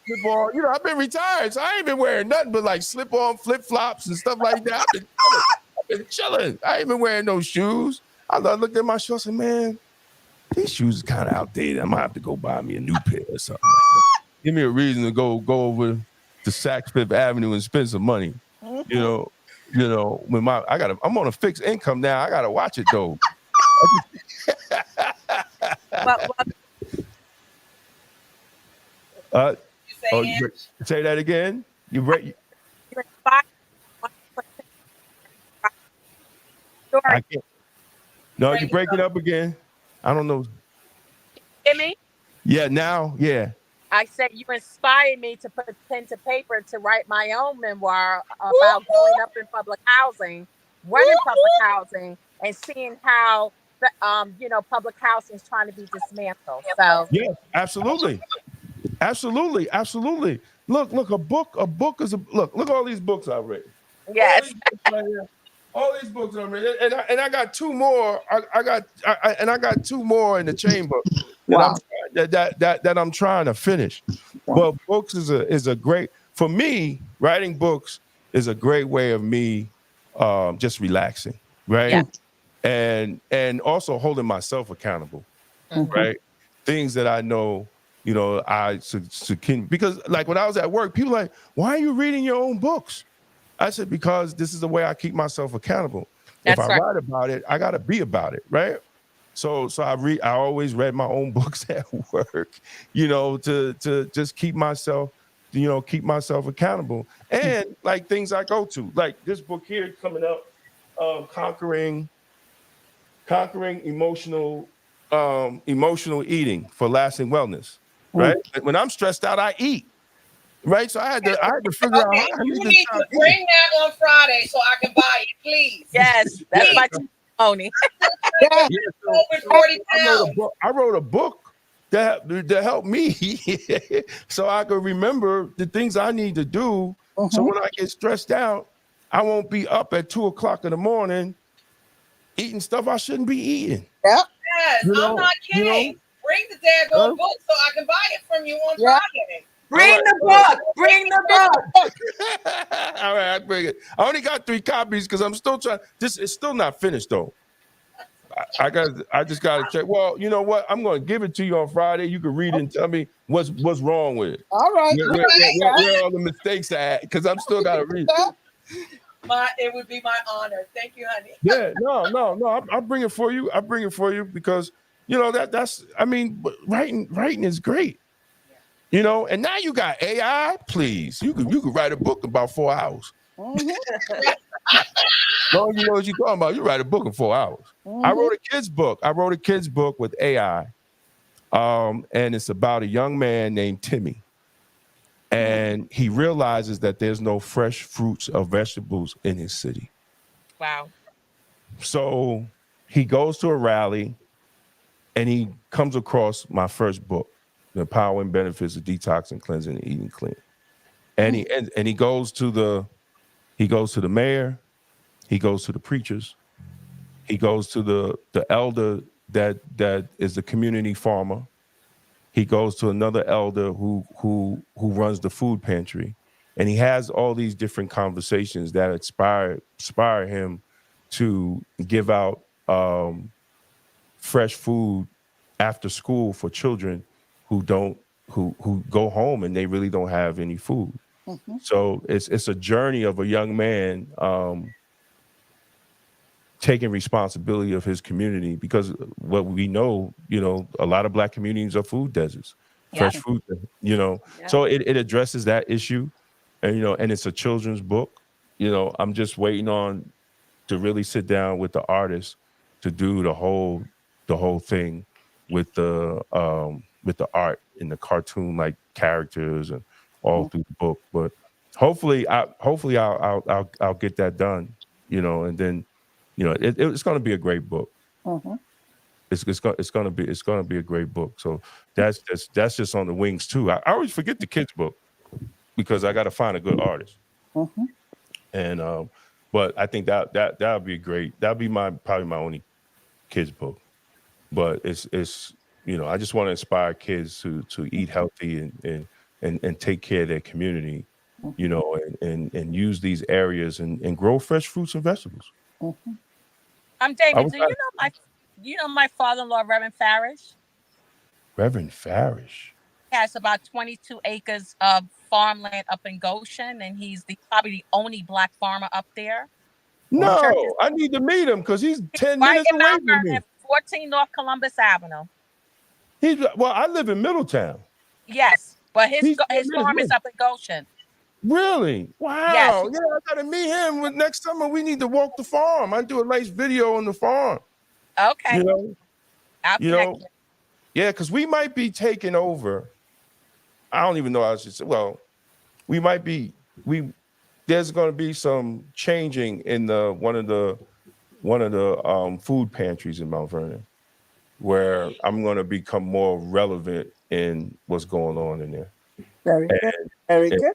slip-on. I've been retired, so I ain't been wearing nothing but like slip-on flip-flops and stuff like that. I've been chilling. I ain't been wearing no shoes. I looked at my shoes and said, man, these shoes are kind of outdated. I might have to go buy me a new pair or something like that. Give me a reason to go over to Saks Fifth Avenue and spend some money. When I'm on a fixed income now. I gotta watch it though. Say that again. I can't. No, you're breaking up again. I don't know. Hear me? Yeah, now, yeah. I said you inspired me to put pen to paper to write my own memoir about growing up in public housing, running public housing, and seeing how public housing is trying to be dismantled. So yeah, absolutely. Look, a book is a look at all these books I've written. Yes. All these books I've written, and I got two more. I got two more in the chamber. Wow. That I'm trying to finish. Wow. Well, books is a great, for me, writing books is a great way of me just relaxing, right? Yeah. And also holding myself accountable, right? Things that I know, because like when I was at work, people were like, why are you reading your own books? I said, because this is the way I keep myself accountable. If I write about it, I got to be about it, right? So I always read my own books at work, to just keep myself accountable. And like things I go to, like this book here coming up, conquering emotional eating for lasting wellness, right? When I'm stressed out, I eat, right? So I had to figure out how you need to bring that on Friday so I can buy it, please. Yes, that's my testimony. Over 40 pounds. I wrote a book that helped me so I could remember the things I need to do. So when I get stressed out, I won't be up at 2:00 in the morning eating stuff I shouldn't be eating. Yep. Yes, I'm not kidding. Bring the daggone book so I can buy it from you on Friday. Bring the book. Bring the book. All right, I bring it. I only got 3 copies because I'm still trying. It's still not finished though. I just got to check. Well, you know what? I'm going to give it to you on Friday. You can read it and tell me what's wrong with it. All right. Where all the mistakes are at? Because I'm still got to read it. It would be my honor. Thank you, honey. Yeah, no. I'll bring it for you. I'll bring it for you because that's. I mean, writing is great. And now you got AI. Please, you could write a book in about 4 hours. Long you know what you're talking about, you write a book in 4 hours. I wrote a kid's book with AI, and it's about a young man named Timmy, and he realizes that there's no fresh fruits or vegetables in his city. Wow. So he goes to a rally and he comes across my first book, The Power and Benefits of Detoxing, Cleansing, and Eating Clean. And he goes to the mayor, he goes to the preachers, he goes to the elder that is the community farmer. He goes to another elder who runs the food pantry, and he has all these different conversations that inspire him to give out fresh food after school for children who go home and they really don't have any food. So it's a journey of a young man taking responsibility of his community, because what we know, a lot of Black communities are food deserts, fresh food, so it addresses that issue, and and it's a children's book. I'm just waiting on to really sit down with the artist to do the whole thing with the art and the cartoon like characters and all through the book. But hopefully I'll get that done, and then it's going to be a great book. It's going to be a great book. So that's just on the wings too. I always forget the kids book because I got to find a good artist. And but I think that would be great. That'd be probably my only kids book. But it's I just want to inspire kids to eat healthy and take care of their community, and use these areas and grow fresh fruits and vegetables. David, do you know my father-in-law, Reverend Farish? Reverend Farish. He has about 22 acres of farmland up in Goshen, and he's probably the only Black farmer up there. No, I need to meet him because he's 10 minutes away from me. 14 North Columbus Avenue. I live in Middletown. Yes, but his farm is up in Goshen. Really? Wow. Yes. Yeah, I gotta meet him. Next summer we need to walk the farm. I do a nice video on the farm. Okay. I'll connect you. Yeah, because we might be taking over. I don't even know how I should say. Well, we might be. There's going to be some changing in one of the food pantries in Mount Vernon, where I'm going to become more relevant in what's going on in there. Very good.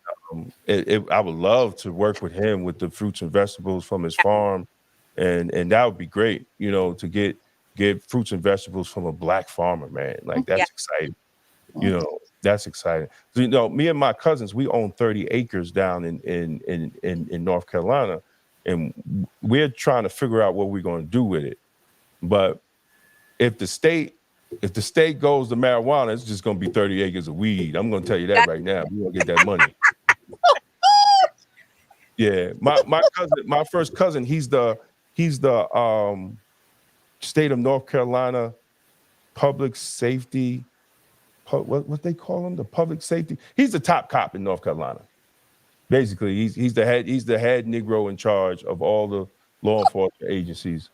I would love to work with him with the fruits and vegetables from his farm, and that would be great. To get fruits and vegetables from a Black farmer, man. Like that's exciting. That's exciting. So, me and my cousins, we own 30 acres down in North Carolina, and we're trying to figure out what we're going to do with it. But if the state goes to marijuana, it's just going to be 30 acres of weed. I'm going to tell you that right now. We're going to get that money. Yeah, my first cousin, he's the state of North Carolina public safety. What they call him, the public safety. He's the top cop in North Carolina. Basically, he's the head Negro in charge of all the law enforcement agencies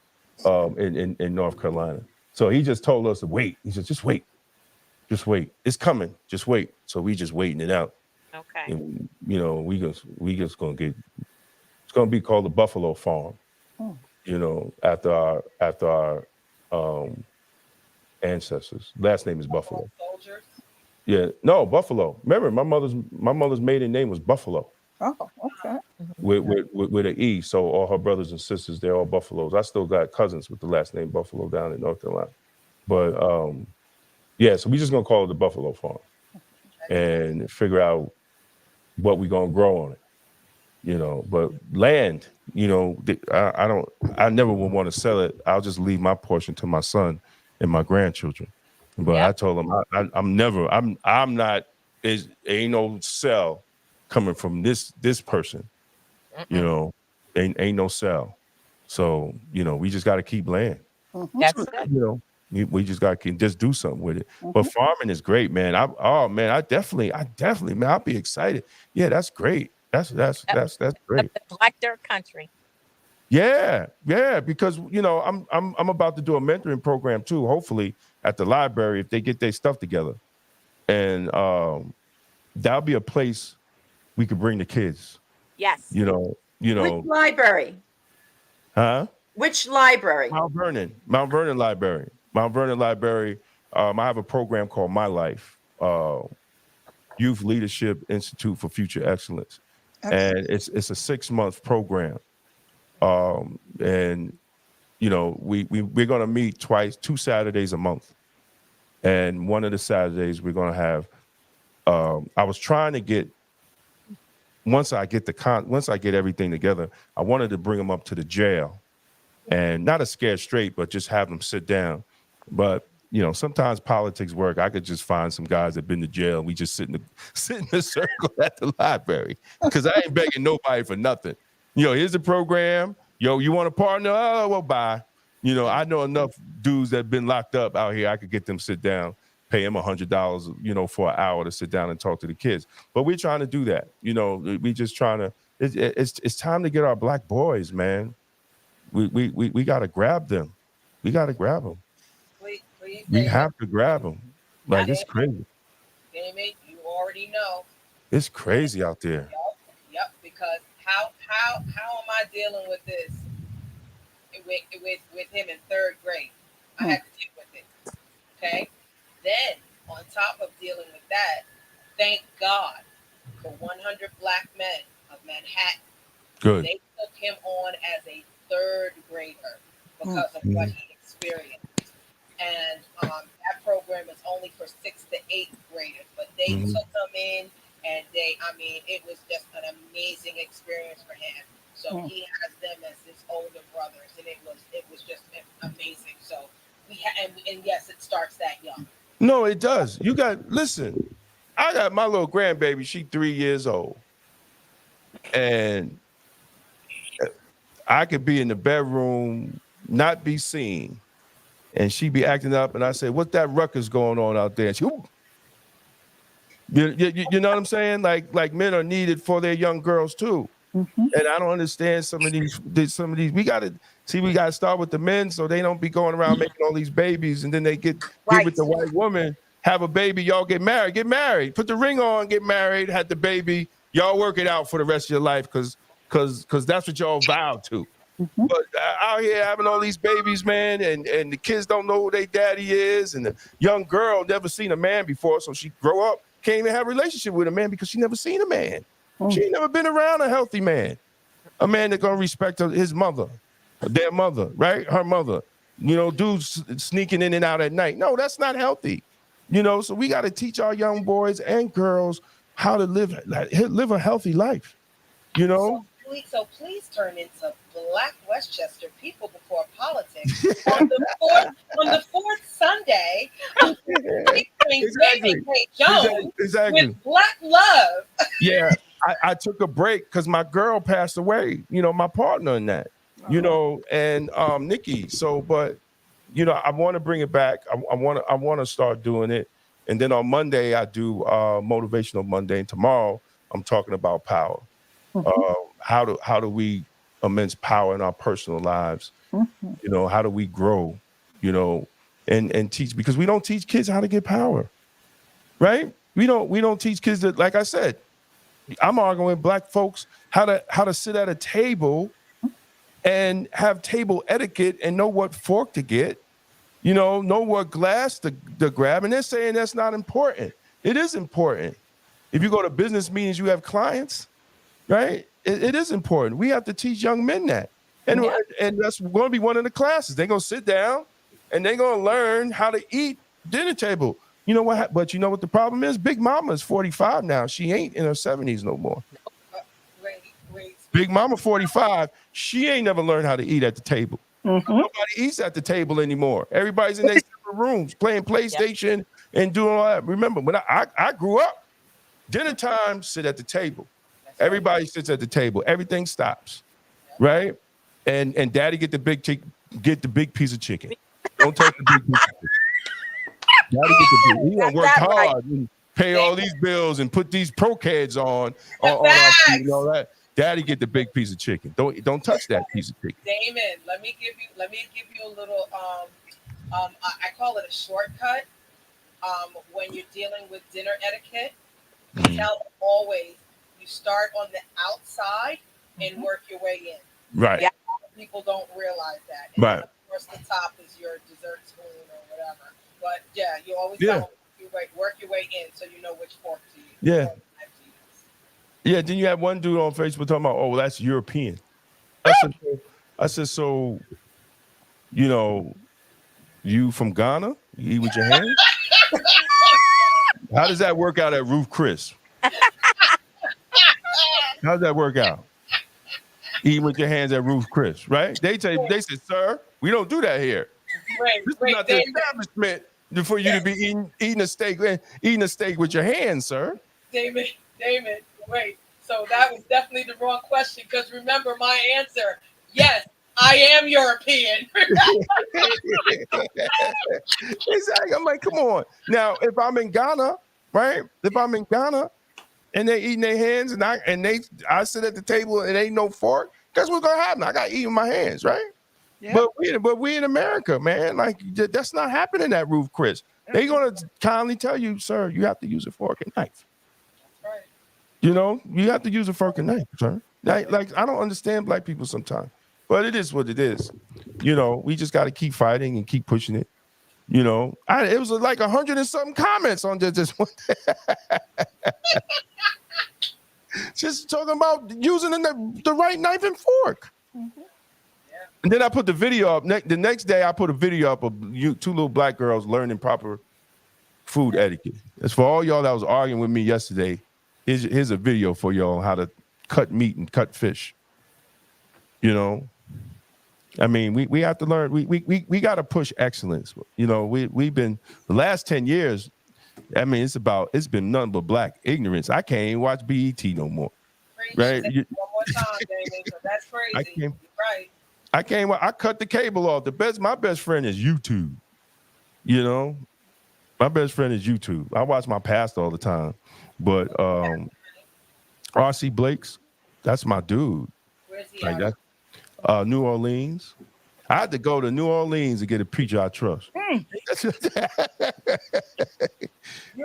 in North Carolina. So he just told us to wait. He said, just wait. It's coming. Just wait. So we just waiting it out. Okay. And we just gonna get. It's gonna be called the Buffalo Farm. After our ancestors. Last name is Buffalo. Soldiers. Yeah, no, Buffalo. Remember, my mother's maiden name was Buffalo. Oh, okay. With an E. So all her brothers and sisters, they're all Buffaloes. I still got cousins with the last name Buffalo down in North Carolina. But so we just gonna call it the Buffalo Farm and figure out what we're gonna grow on it. But land, I never would want to sell it. I'll just leave my portion to my son and my grandchildren. But I told them I'm not. Ain't no sell coming from this person. Ain't no sell. So we just got to keep land. That's it. We just got to just do something with it. But farming is great, man. I definitely, man, I'll be excited. Yeah, that's great. That's great. Black Dirt Country. Yeah, because I'm about to do a mentoring program too, hopefully at the library if they get their stuff together. And that'll be a place we could bring the kids. Yes. Which library? Huh? Which library? Mount Vernon Library. Mount Vernon Library. I have a program called My Life, Youth Leadership Institute for Future Excellence, and it's a 6-month program. And you know, we're gonna meet 2 Saturdays a month, and one of the Saturdays we're gonna have. I was trying to get once I get everything together, I wanted to bring them up to the jail, and not a scare straight, but just have them sit down. But you know, sometimes politics work. I could just find some guys that've been to jail, and we just sit in the circle at the library, because I ain't begging nobody for nothing. You know, here's the program. Yo, you want a partner? Oh, well, bye. You know, I know enough dudes that have been locked up out here. I could get them sit down, pay them $100, you know, for an hour to sit down and talk to the kids. But we're trying to do that. You know, we just trying to. It's time to get our Black boys, man. We got to grab them. We got to grab them. We have to grab them. Like, it's crazy. Damon, you already know. It's crazy out there. Yep. Because how am I dealing with this with him in 3rd grade? I had to deal with it. Okay. Then on top of dealing with that, thank God for 100 Black men of Manhattan. Good. They took him on as a 3rd grader because of what he experienced. And that program is only for 6th to 8th graders, but they took them in, and it was just an amazing experience for him. So he has them as his older brothers, and it was just amazing. So and yes, it starts that young. No, it does. Listen, I got my little grandbaby. She 3 years old, and I could be in the bedroom, not be seen, and she be acting up, and I say, "What's that ruckus going on out there?" And she, you know what I'm saying? Like men are needed for their young girls too. And I don't understand some of these. We gotta start with the men, so they don't be going around making all these babies, and then they get with the white woman, have a baby, y'all get married, put the ring on, get married, had the baby, y'all work it out for the rest of your life, because that's what y'all vowed to. But out here having all these babies, man, and the kids don't know who their daddy is, and the young girl never seen a man before, so she grow up, can't even have a relationship with a man because she never seen a man. She ain't never been around a healthy man, a man that's gonna respect his mother, their mother, right? Her mother. You know, dudes sneaking in and out at night. No, that's not healthy. You know, so we got to teach our young boys and girls how to live a healthy life. You know. So please turn into Black Westchester People Before Politics on the fourth Sunday. Exactly. Jones exactly. With Black Love. Yeah, I took a break because my girl passed away. You know, my partner in that. You know, and Nikki. So, but you know, I want to bring it back. I want to start doing it. And then on Monday I do Motivational Monday. And tomorrow I'm talking about power. How do we immense power in our personal lives? You know, how do we grow? You know, and teach, because we don't teach kids how to get power, right? We don't teach kids that. Like I said, I'm arguing with Black folks how to sit at a table and have table etiquette and know what fork to get. You know what glass to grab, and they're saying that's not important. It is important. If you go to business meetings, you have clients. Right? It is important. We have to teach young men that. And that's going to be one of the classes. They're going to sit down and they're going to learn how to eat dinner table. You know what? But you know what the problem is? Big Mama is 45 now. She ain't in her 70s no more. Big Mama 45. She ain't never learned how to eat at the table. Nobody eats at the table anymore. Everybody's in their separate rooms playing PlayStation and doing all that. Remember, when I grew up, dinner time, sit at the table. Everybody sits at the table. Everything stops, right? And Daddy get the big piece of chicken. Don't touch the big piece of chicken. Daddy get the big. He gonna work hard and pay all these bills and put these Pro-Ceds on our feet and all that. Daddy get the big piece of chicken. Don't touch that piece of chicken. Damon, let me give you a little I call it a shortcut. When you're dealing with dinner etiquette, tell them always. You start on the outside and work your way in. Right. Yeah. people don't realize that. And Right. then, of course, the top is your dessert spoon or whatever. But yeah, you always Yeah. gotta work your way in so you know which fork to use. Yeah. Knife to use. Yeah. Then you had one dude on Facebook talking about, oh, that's European. I said, so, you know, you from Ghana? You eat with your hands? How does that work out at Ruth Chris? How does that work out? Eating with your hands at Ruth Chris, right? They said, sir, we don't do that here. This is not the establishment for you to be eating a steak with your hands, sir. Damon, wait. So that was definitely the wrong question because remember my answer. Yes, I am European. Exactly. I'm like, come on. Now, if I'm in Ghana, right? If I'm in Ghana and they eating their hands and I sit at the table and ain't no fork, guess what's gonna happen? I gotta eat with my hands, right? Yep. But we in America, man. Like that's not happening at Ruth Chris. They're gonna kindly tell you, sir, you have to use a fork and knife. That's right. You know, you have to use a fork and knife, sir. Like I don't understand black people sometimes, but it is what it is. You know, we just got to keep fighting and keep pushing it. You know, it was like 100 and something comments on just one day. Just talking about using the right knife and fork. Mm-hmm. Yeah. And then I put the video up. The next day, I put a video up of two little black girls learning proper food etiquette. As for all y'all that was arguing with me yesterday, here's a video for y'all how to cut meat and cut fish. You know, I mean, we have to learn. We got to push excellence. You know, we've been the last 10 years. I mean, it's been nothing but black ignorance. I can't even watch BET no more. Right? One more time, David. So that's crazy. Right. I cut the cable off. My best friend is YouTube. You know, my best friend is YouTube. I watch my pastor all the time, but RC Blake's, that's my dude. Where's he like at? That. New Orleans. I had to go to New Orleans to get a preacher I trust. I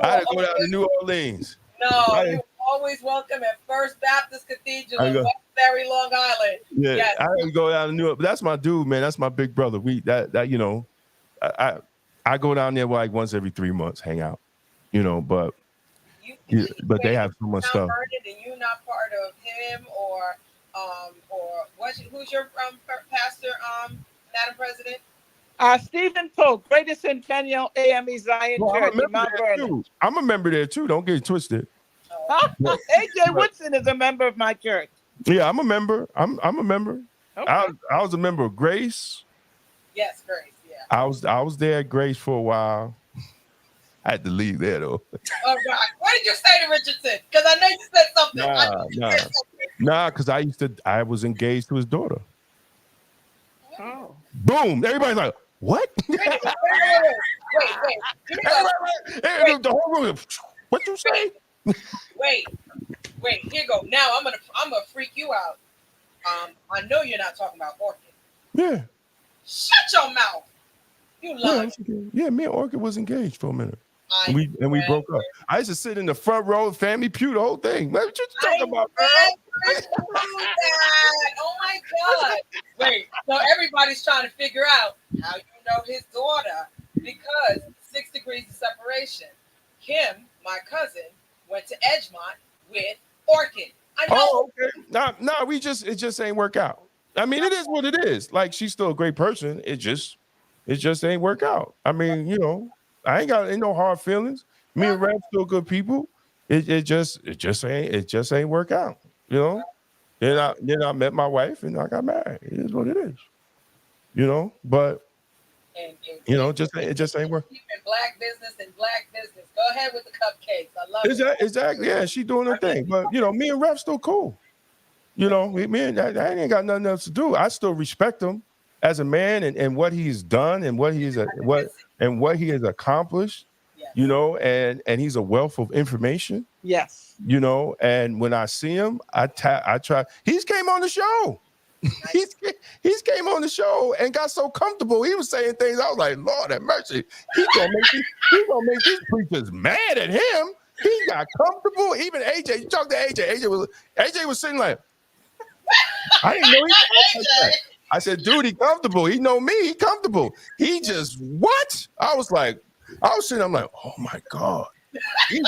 had to go down to New Orleans. No, you're always welcome at First Baptist Cathedral in Westbury, Long Island. Yeah, yes. I had to go down to New Orleans. But that's my dude, man. That's my big brother. You know, I go down there like once every 3 months, hang out. You know, but they have so much stuff. And you're not part of him or who's your pastor, Madam President? Stephen Polk, Greatest Centennial AME Zion Church in Mount Vernon. I'm a member there too. Don't get it twisted. AJ Woodson is a member of my church. Yeah, I'm a member. I'm a member. Okay. I was a member of Grace. Yes, Grace. Yeah. I was there at Grace for a while. I had to leave there though. Oh God! What did you say to Richardson? Because I know you said something. Nah. Because I was engaged to his daughter. Oh. Boom! Everybody's like, what? Wait. The whole room. What you say? Wait. Here you go. Now I'm gonna freak you out. I know you're not talking about Orchid. Yeah. Shut your mouth. You lying. Yeah, me and Orchid was engaged for a minute. And we broke up. I used to sit in the front row, family pew, the whole thing. What you talking about? Oh my God. Wait, so everybody's trying to figure out how you know his daughter because 6 degrees of separation. Kim, my cousin, went to Edgemont with Orchid. I know. Oh, okay. No, it just ain't work out. I mean, it is what it is. Like, she's still a great person. It just ain't work out. I mean, you know, ain't no hard feelings. Me and Rev still good people. It just ain't work out. You know. Then I met my wife and I got married. It is what it is. You know, but you know, it just ain't work. Black business. Go ahead with the cupcakes. I love it. Exactly. Yeah, she doing her thing. But you know, me and Rev still cool. You know, me and I ain't got nothing else to do. I still respect him as a man and what he's done and what he has accomplished. Yes. You know, and he's a wealth of information. Yes. You know, and when I see him, I try. He's came on the show. Nice. He's came on the show and got so comfortable. He was saying things. I was like, Lord have mercy. He's gonna make these preachers mad at him. He got comfortable. Even AJ, you talk to AJ. AJ was sitting like, I didn't know he was like that. I said, dude, he comfortable. He know me. He comfortable. He just, what? I was sitting, I'm like, oh my God. He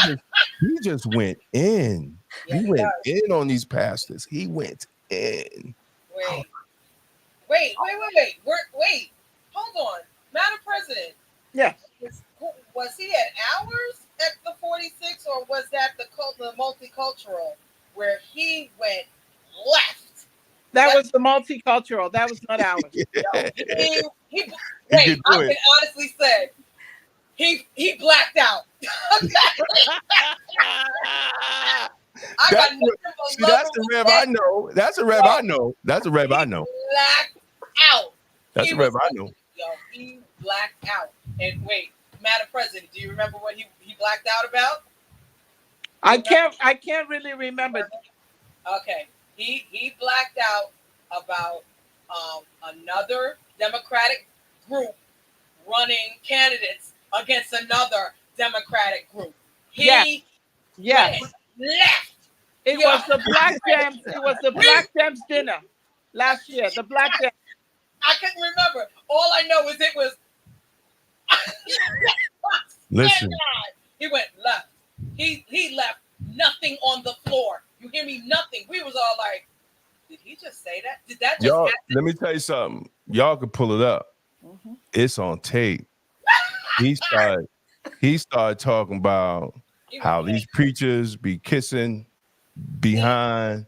just went in. Yeah, He he went does. in on these pastors. He went in. Wait. Hold on. Madam President, Yeah. was he at ours at the 46, or was that the multicultural where he went left? That was the multicultural. That was not ours. No, he He wait, could I do can it. honestly say he blacked out. I got nothing but See, love that's for the rev that. I know. That's a rev I know. That's a rev I know. Blacked out. That's He a rev was I like, know. Yo, he blacked out. And wait, Madam President, do you remember what he blacked out about? I can't really remember. Okay, he blacked out about another Democratic group running candidates against another Democratic group. He Yes. went left. It Yo. was the Black Gems. It was the Black Gems dinner last year. The Black Gems. I couldn't remember. All I know is it was. Listen. He went left. He left nothing on the floor. You hear me? Nothing. We was all like, did he just say that? Did that just Y'all, happen? let me tell you something. Y'all can pull it up. Mhm. It's on tape. He started talking about how these preachers be kissing behind,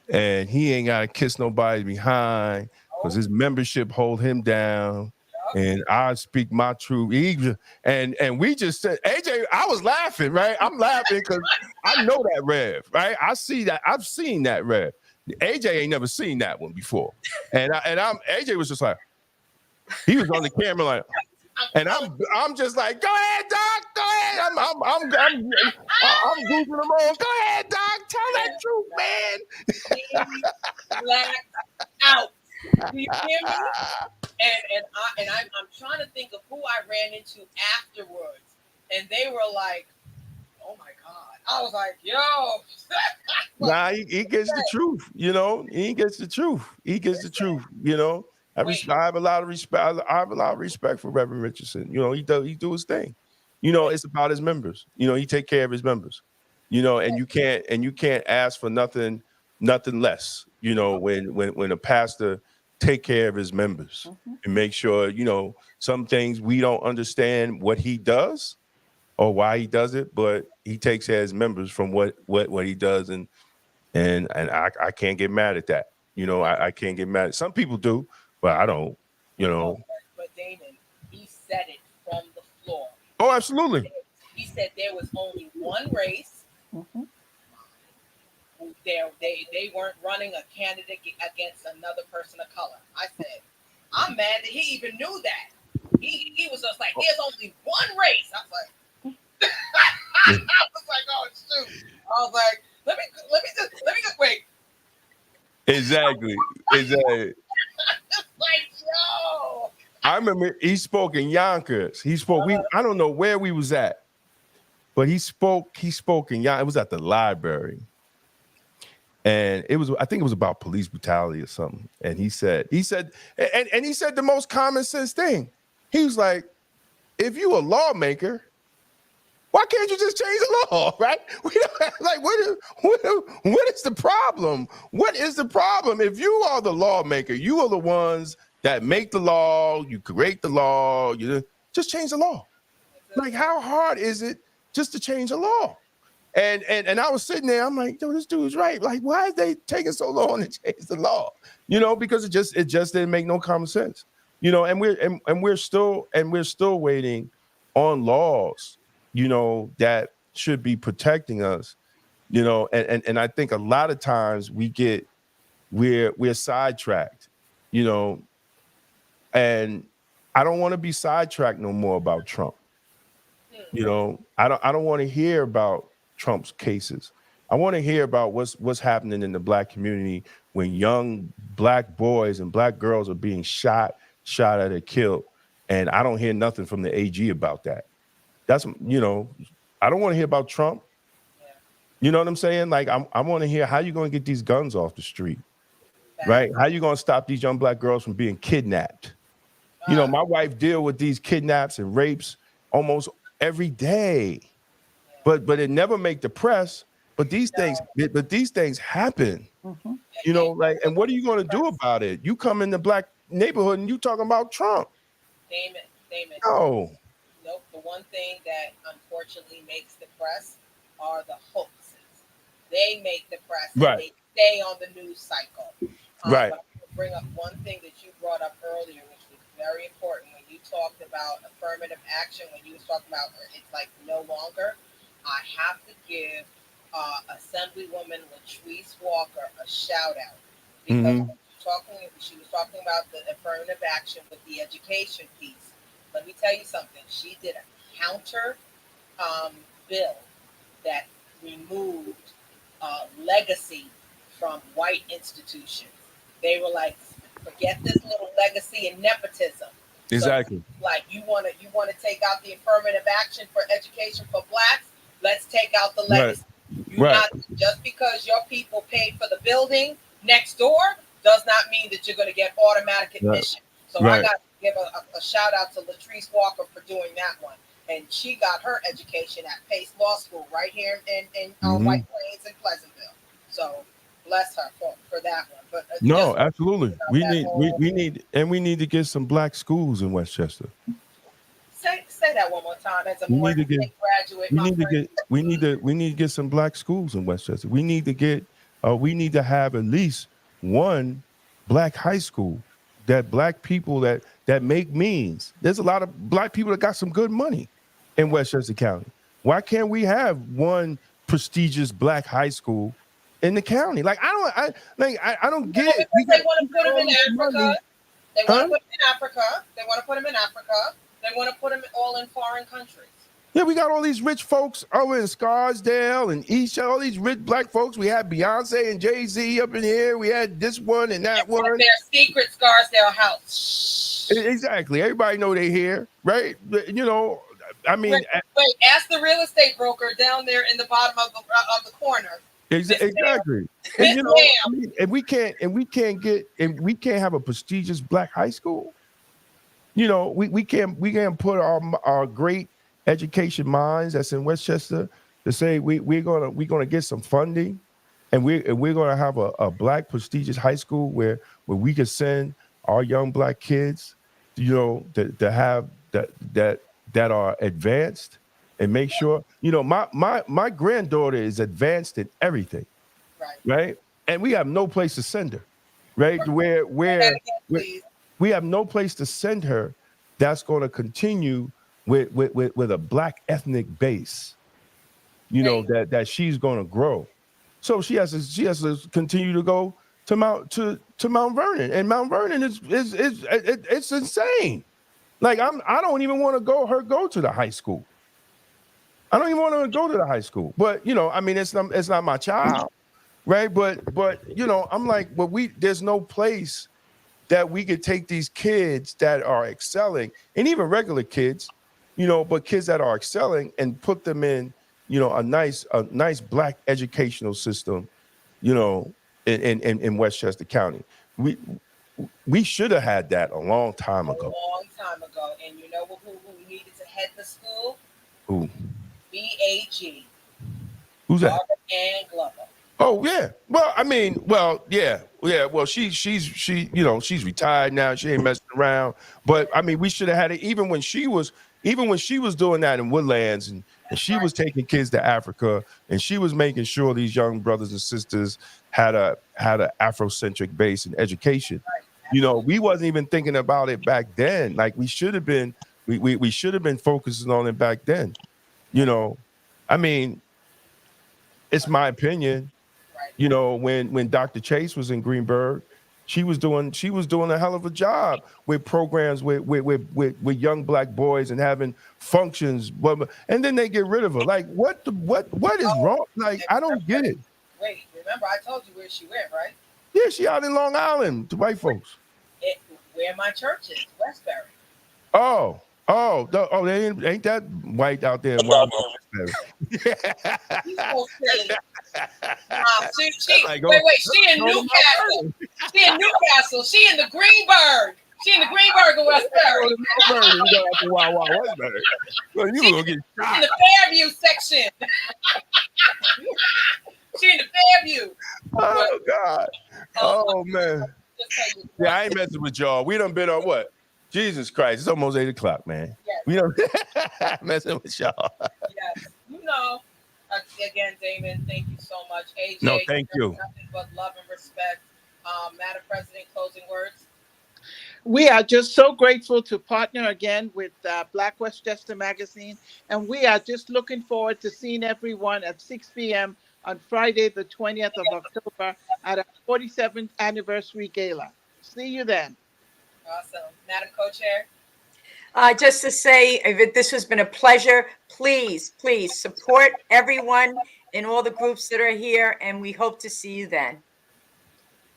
and he ain't got to kiss nobody behind because his membership hold him down. And I speak my truth. And we just said, AJ, I was laughing, right? I'm laughing because I know that rev, right? I see that. I've seen that rev. AJ ain't never seen that one before. And AJ was just like, he was on the camera like, and I'm just like, go ahead, Doc, go ahead. I'm goofing them on. Go ahead, Doc, tell that truth, man. He blacked out. Do you hear me? And I'm trying to think of who I ran into afterwards, and they were like, "Oh my God!" I was like, "Yo." Nah, he gets the truth, you know. He gets the truth. He gets the truth, you know. I have a lot of respect. I have a lot of respect for Reverend Richardson. You know, he do his thing. You know, it's about his members. You know, he take care of his members. You know, and you can't ask for nothing less. You know, when a pastor take care of his members and make sure, you know, some things we don't understand what he does or why he does it, but he takes care of his members from what he does, and I can't get mad at that. You know, I can't get mad. Some people do, but I don't, you know. But Damon, he said it from the floor. Oh, absolutely. He said there was only one race. They weren't running a candidate against another person of color. I said, I'm mad that he even knew that. He was just like, there's only one race. I was like, oh shoot. I was like, let me just wait. Exactly. Like, yo. I remember he spoke in Yonkers. He spoke. I don't know where we was at, but he spoke in Yonkers. It was at the library, and I think it was about police brutality or something. And he said, and he said the most common sense thing. He was like, if you a lawmaker, why can't you just change the law, right? We don't, like, what is the problem? What is the problem? If you are the lawmaker, you are the ones that make the law, you create the law, you just change the law. Like, how hard is it just to change the law? And I was sitting there, I'm like, yo, this dude's right. Like, why is they taking so long to change the law? You know, because it just didn't make no common sense. You know, and we're still waiting on laws, you know, that should be protecting us, you know, and I think a lot of times we're sidetracked, you know, and I don't want to be sidetracked no more about Trump. You know, I don't want to hear about Trump's cases. I want to hear about what's happening in the Black community when young Black boys and Black girls are being shot at or killed, and I don't hear nothing from the AG about that. That's, you know, I don't want to hear about Trump. You know what I'm saying? Like, I want to hear how you going to get these guns off the street. right? How you gonna stop these young black girls from being kidnapped? You know, my wife deal with these kidnaps and rapes almost every day, but it never make the press. But these things happen. You know, like, and what are you going to do about it? You come in the black neighborhood and you talking about Trump. Name it. No. Nope. The one thing that unfortunately makes the press are the hoaxes. They make the press and Right. they stay on the news cycle. Right. But I'm going to bring up one thing that you brought up earlier, which was very important when you talked about affirmative action, when you was talking about it's like no longer. I have to give Assemblywoman Latrice Walker a shout out because she was talking about the affirmative action with the education piece. Let me tell you something. She did a counter bill that removed legacy from white institutions. They were like, forget this little legacy and nepotism. Exactly. So, like you want to take out the affirmative action for education for blacks. Let's take out the legacy. Right. Not just because your people paid for the building next door does not mean that you're going to get automatic admission. So I got to give a shout out to Latrice Walker for doing that one. And she got her education at Pace Law School right here in White Plains and Pleasantville. So bless her for that one. But no, absolutely. We need to get some black schools in Westchester. Say that one more time. As a graduate, we need to get some black schools in Westchester. We need to have at least one black high school that black people that make means. There's a lot of black people that got some good money in Westchester County. Why can't we have one prestigious black high school in the county? Like I don't get it. They want to put them in Africa. They want to put them in Africa. They want to put them in Africa. They want to put them all in foreign countries. Yeah, we got all these rich folks over in Scarsdale and East, all these rich black folks. We had Beyonce and Jay-Z up in here. We had this one and that one. Their secret Scarsdale house. Exactly. Everybody know they here, right? You know, I mean. Wait, ask the real estate broker down there in the bottom of the corner. Exactly. And, you know, I mean, we can't have a prestigious black high school. You know, we can't put our great education minds that's in Westchester to say we're gonna get some funding, and we're gonna have a black prestigious high school where we can send our young black kids, you know, to have that are advanced, and make sure, you know, my granddaughter is advanced in everything, right? And we have no place to send her, right? Where we have no place to send her that's going to continue with a black ethnic base, you know, that she's going to grow. So she has to continue to go to Mount Vernon, and Mount Vernon it's insane. Like I don't even want to go to the high school. I don't even want to go to the high school. But you know, I mean, it's not my child, right? But you know, I'm like, but there's no place that we could take these kids that are excelling, and even regular kids, you know, but kids that are excelling, and put them in, you know, a nice black educational system, you know, in Westchester County. We should have had that a long time ago. And you know who needed to head the school? Who? BAG. Who's that? And Glover. Oh yeah. Well, I mean, yeah. Well, she's you know, she's retired now. She ain't messing around. But I mean, we should have had it even when she was doing that in Woodlands, and she was taking kids to Africa, and she was making sure these young brothers and sisters had a Afrocentric base in education. You know, we wasn't even thinking about it back then. Like we should have been. We should have been focusing on it back then. You know, I mean, it's my opinion. You know, when Dr. Chase was in Greenberg, she was doing a hell of a job with programs with young black boys and having functions. And then they get rid of her. Like, what is wrong? Like, I don't get it. Wait, remember I told you where she went, right? Yeah, she out in Long Island to white folks. Where my church is, Westbury. They ain't that white out there in Westbury. He's so silly. Like, wait. She in Newcastle. She in Newcastle. She in the Greenberg. She in the Greenberg in Westbury. Well, you gonna get shot. In the Fairview section. She in the Fairview. Oh God. Oh man. Yeah, I ain't messing with y'all. We done been on what? Jesus Christ. It's almost 8 o'clock, man. Yes. We done messing with y'all. Yes. You know. Again, Damon, thank you so much. AJ, No, thank you. Nothing but love and respect. Madam President, closing words. We are just so grateful to partner again with Black Westchester Magazine, and we are just looking forward to seeing everyone at 6 p.m. on Friday, the 20th of October at our 47th anniversary gala. See you then. Awesome. Madam Co-Chair. Just to say that this has been a pleasure. Please support everyone in all the groups that are here, and we hope to see you then.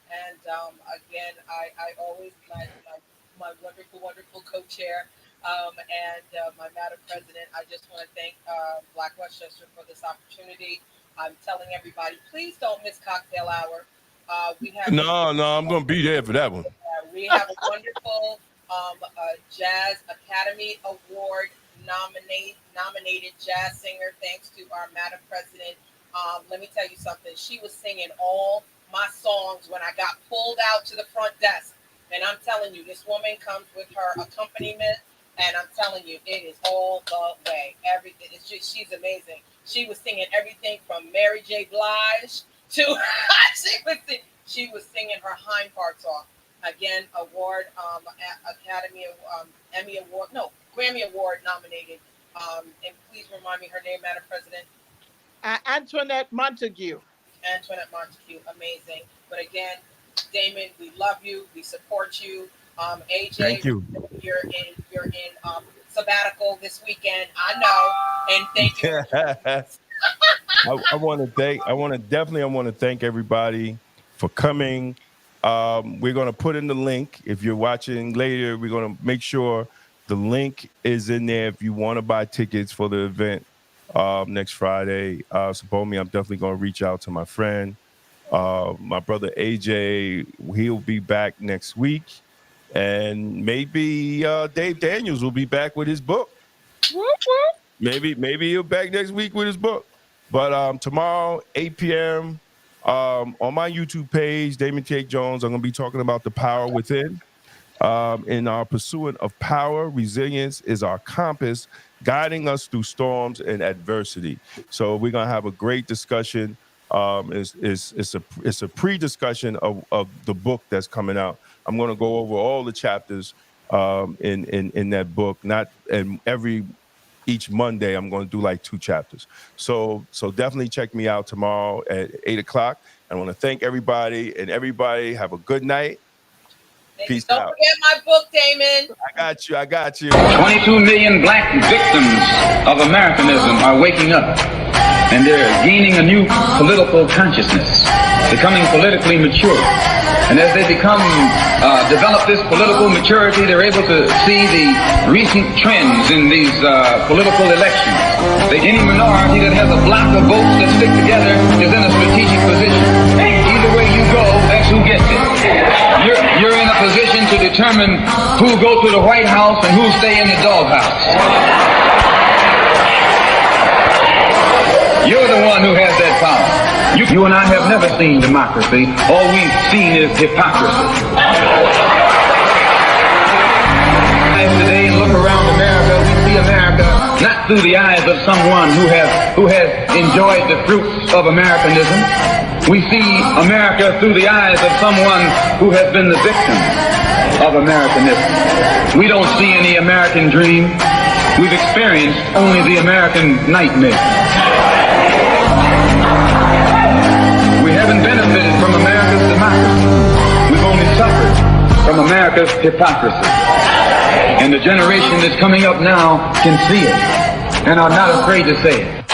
And again, I always my wonderful co-chair and my Madam President. I just want to thank Black Westchester for this opportunity. I'm telling everybody, please don't miss cocktail hour. We have No, I'm gonna be there for that one. We have a wonderful Jazz Academy Award nominated jazz singer, thanks to our Madam President. Let me tell you something. She was singing all my songs when I got pulled out to the front desk. And I'm telling you, this woman comes with her accompaniment, and I'm telling you, it is all the way. Everything. It's just, she's amazing. She was singing everything from Mary J. Blige to she was singing her hind parts off. Again, award, Grammy Award nominated. And please remind me her name, Madam President. Antoinette Montague. Antoinette Montague, amazing. But again, Damon, we love you. We support you. AJ, thank you. You're in sabbatical this weekend. I know, and thank you. I want to thank everybody for coming. We're going to put in the link. If you're watching later, we're going to make sure the link is in there if you want to buy tickets for the event next Friday. Support me. I'm definitely going to reach out to my friend, my brother AJ. He'll be back next week, and maybe Dave Daniels will be back with his book. Maybe he'll back next week with his book. But tomorrow, 8 p.m. On my YouTube page, Damon T. Jones, I'm going to be talking about the power within. In our pursuit of power, resilience is our compass, guiding us through storms and adversity. So we're going to have a great discussion. It's a pre-discussion of the book that's coming out. I'm going to go over all the chapters in that book. Each Monday, I'm going to do like 2 chapters. So definitely check me out tomorrow at 8 o'clock. I want to thank everybody, and everybody have a good night. Peace out. Don't forget my book, Damon. I got you. 22 million black victims of Americanism are waking up, and they're gaining a new political consciousness, becoming politically mature. And as they develop this political maturity, they're able to see the recent trends in these political elections. Any minority that has a block of votes that stick together is in a strategic position. Either way you go, that's who gets it. You're in a position to determine who go to the White House and who stay in the doghouse. You're the one who has that power. You and I have never seen democracy. All we've seen is hypocrisy. Today, and look around America, we see America not through the eyes of someone who has enjoyed the fruits of Americanism. We see America through the eyes of someone who has been the victim of Americanism. We don't see any American dream. We've experienced only the American nightmare. We haven't benefited from America's democracy. We've only suffered from America's hypocrisy. And the generation that's coming up now can see it and are not afraid to say it.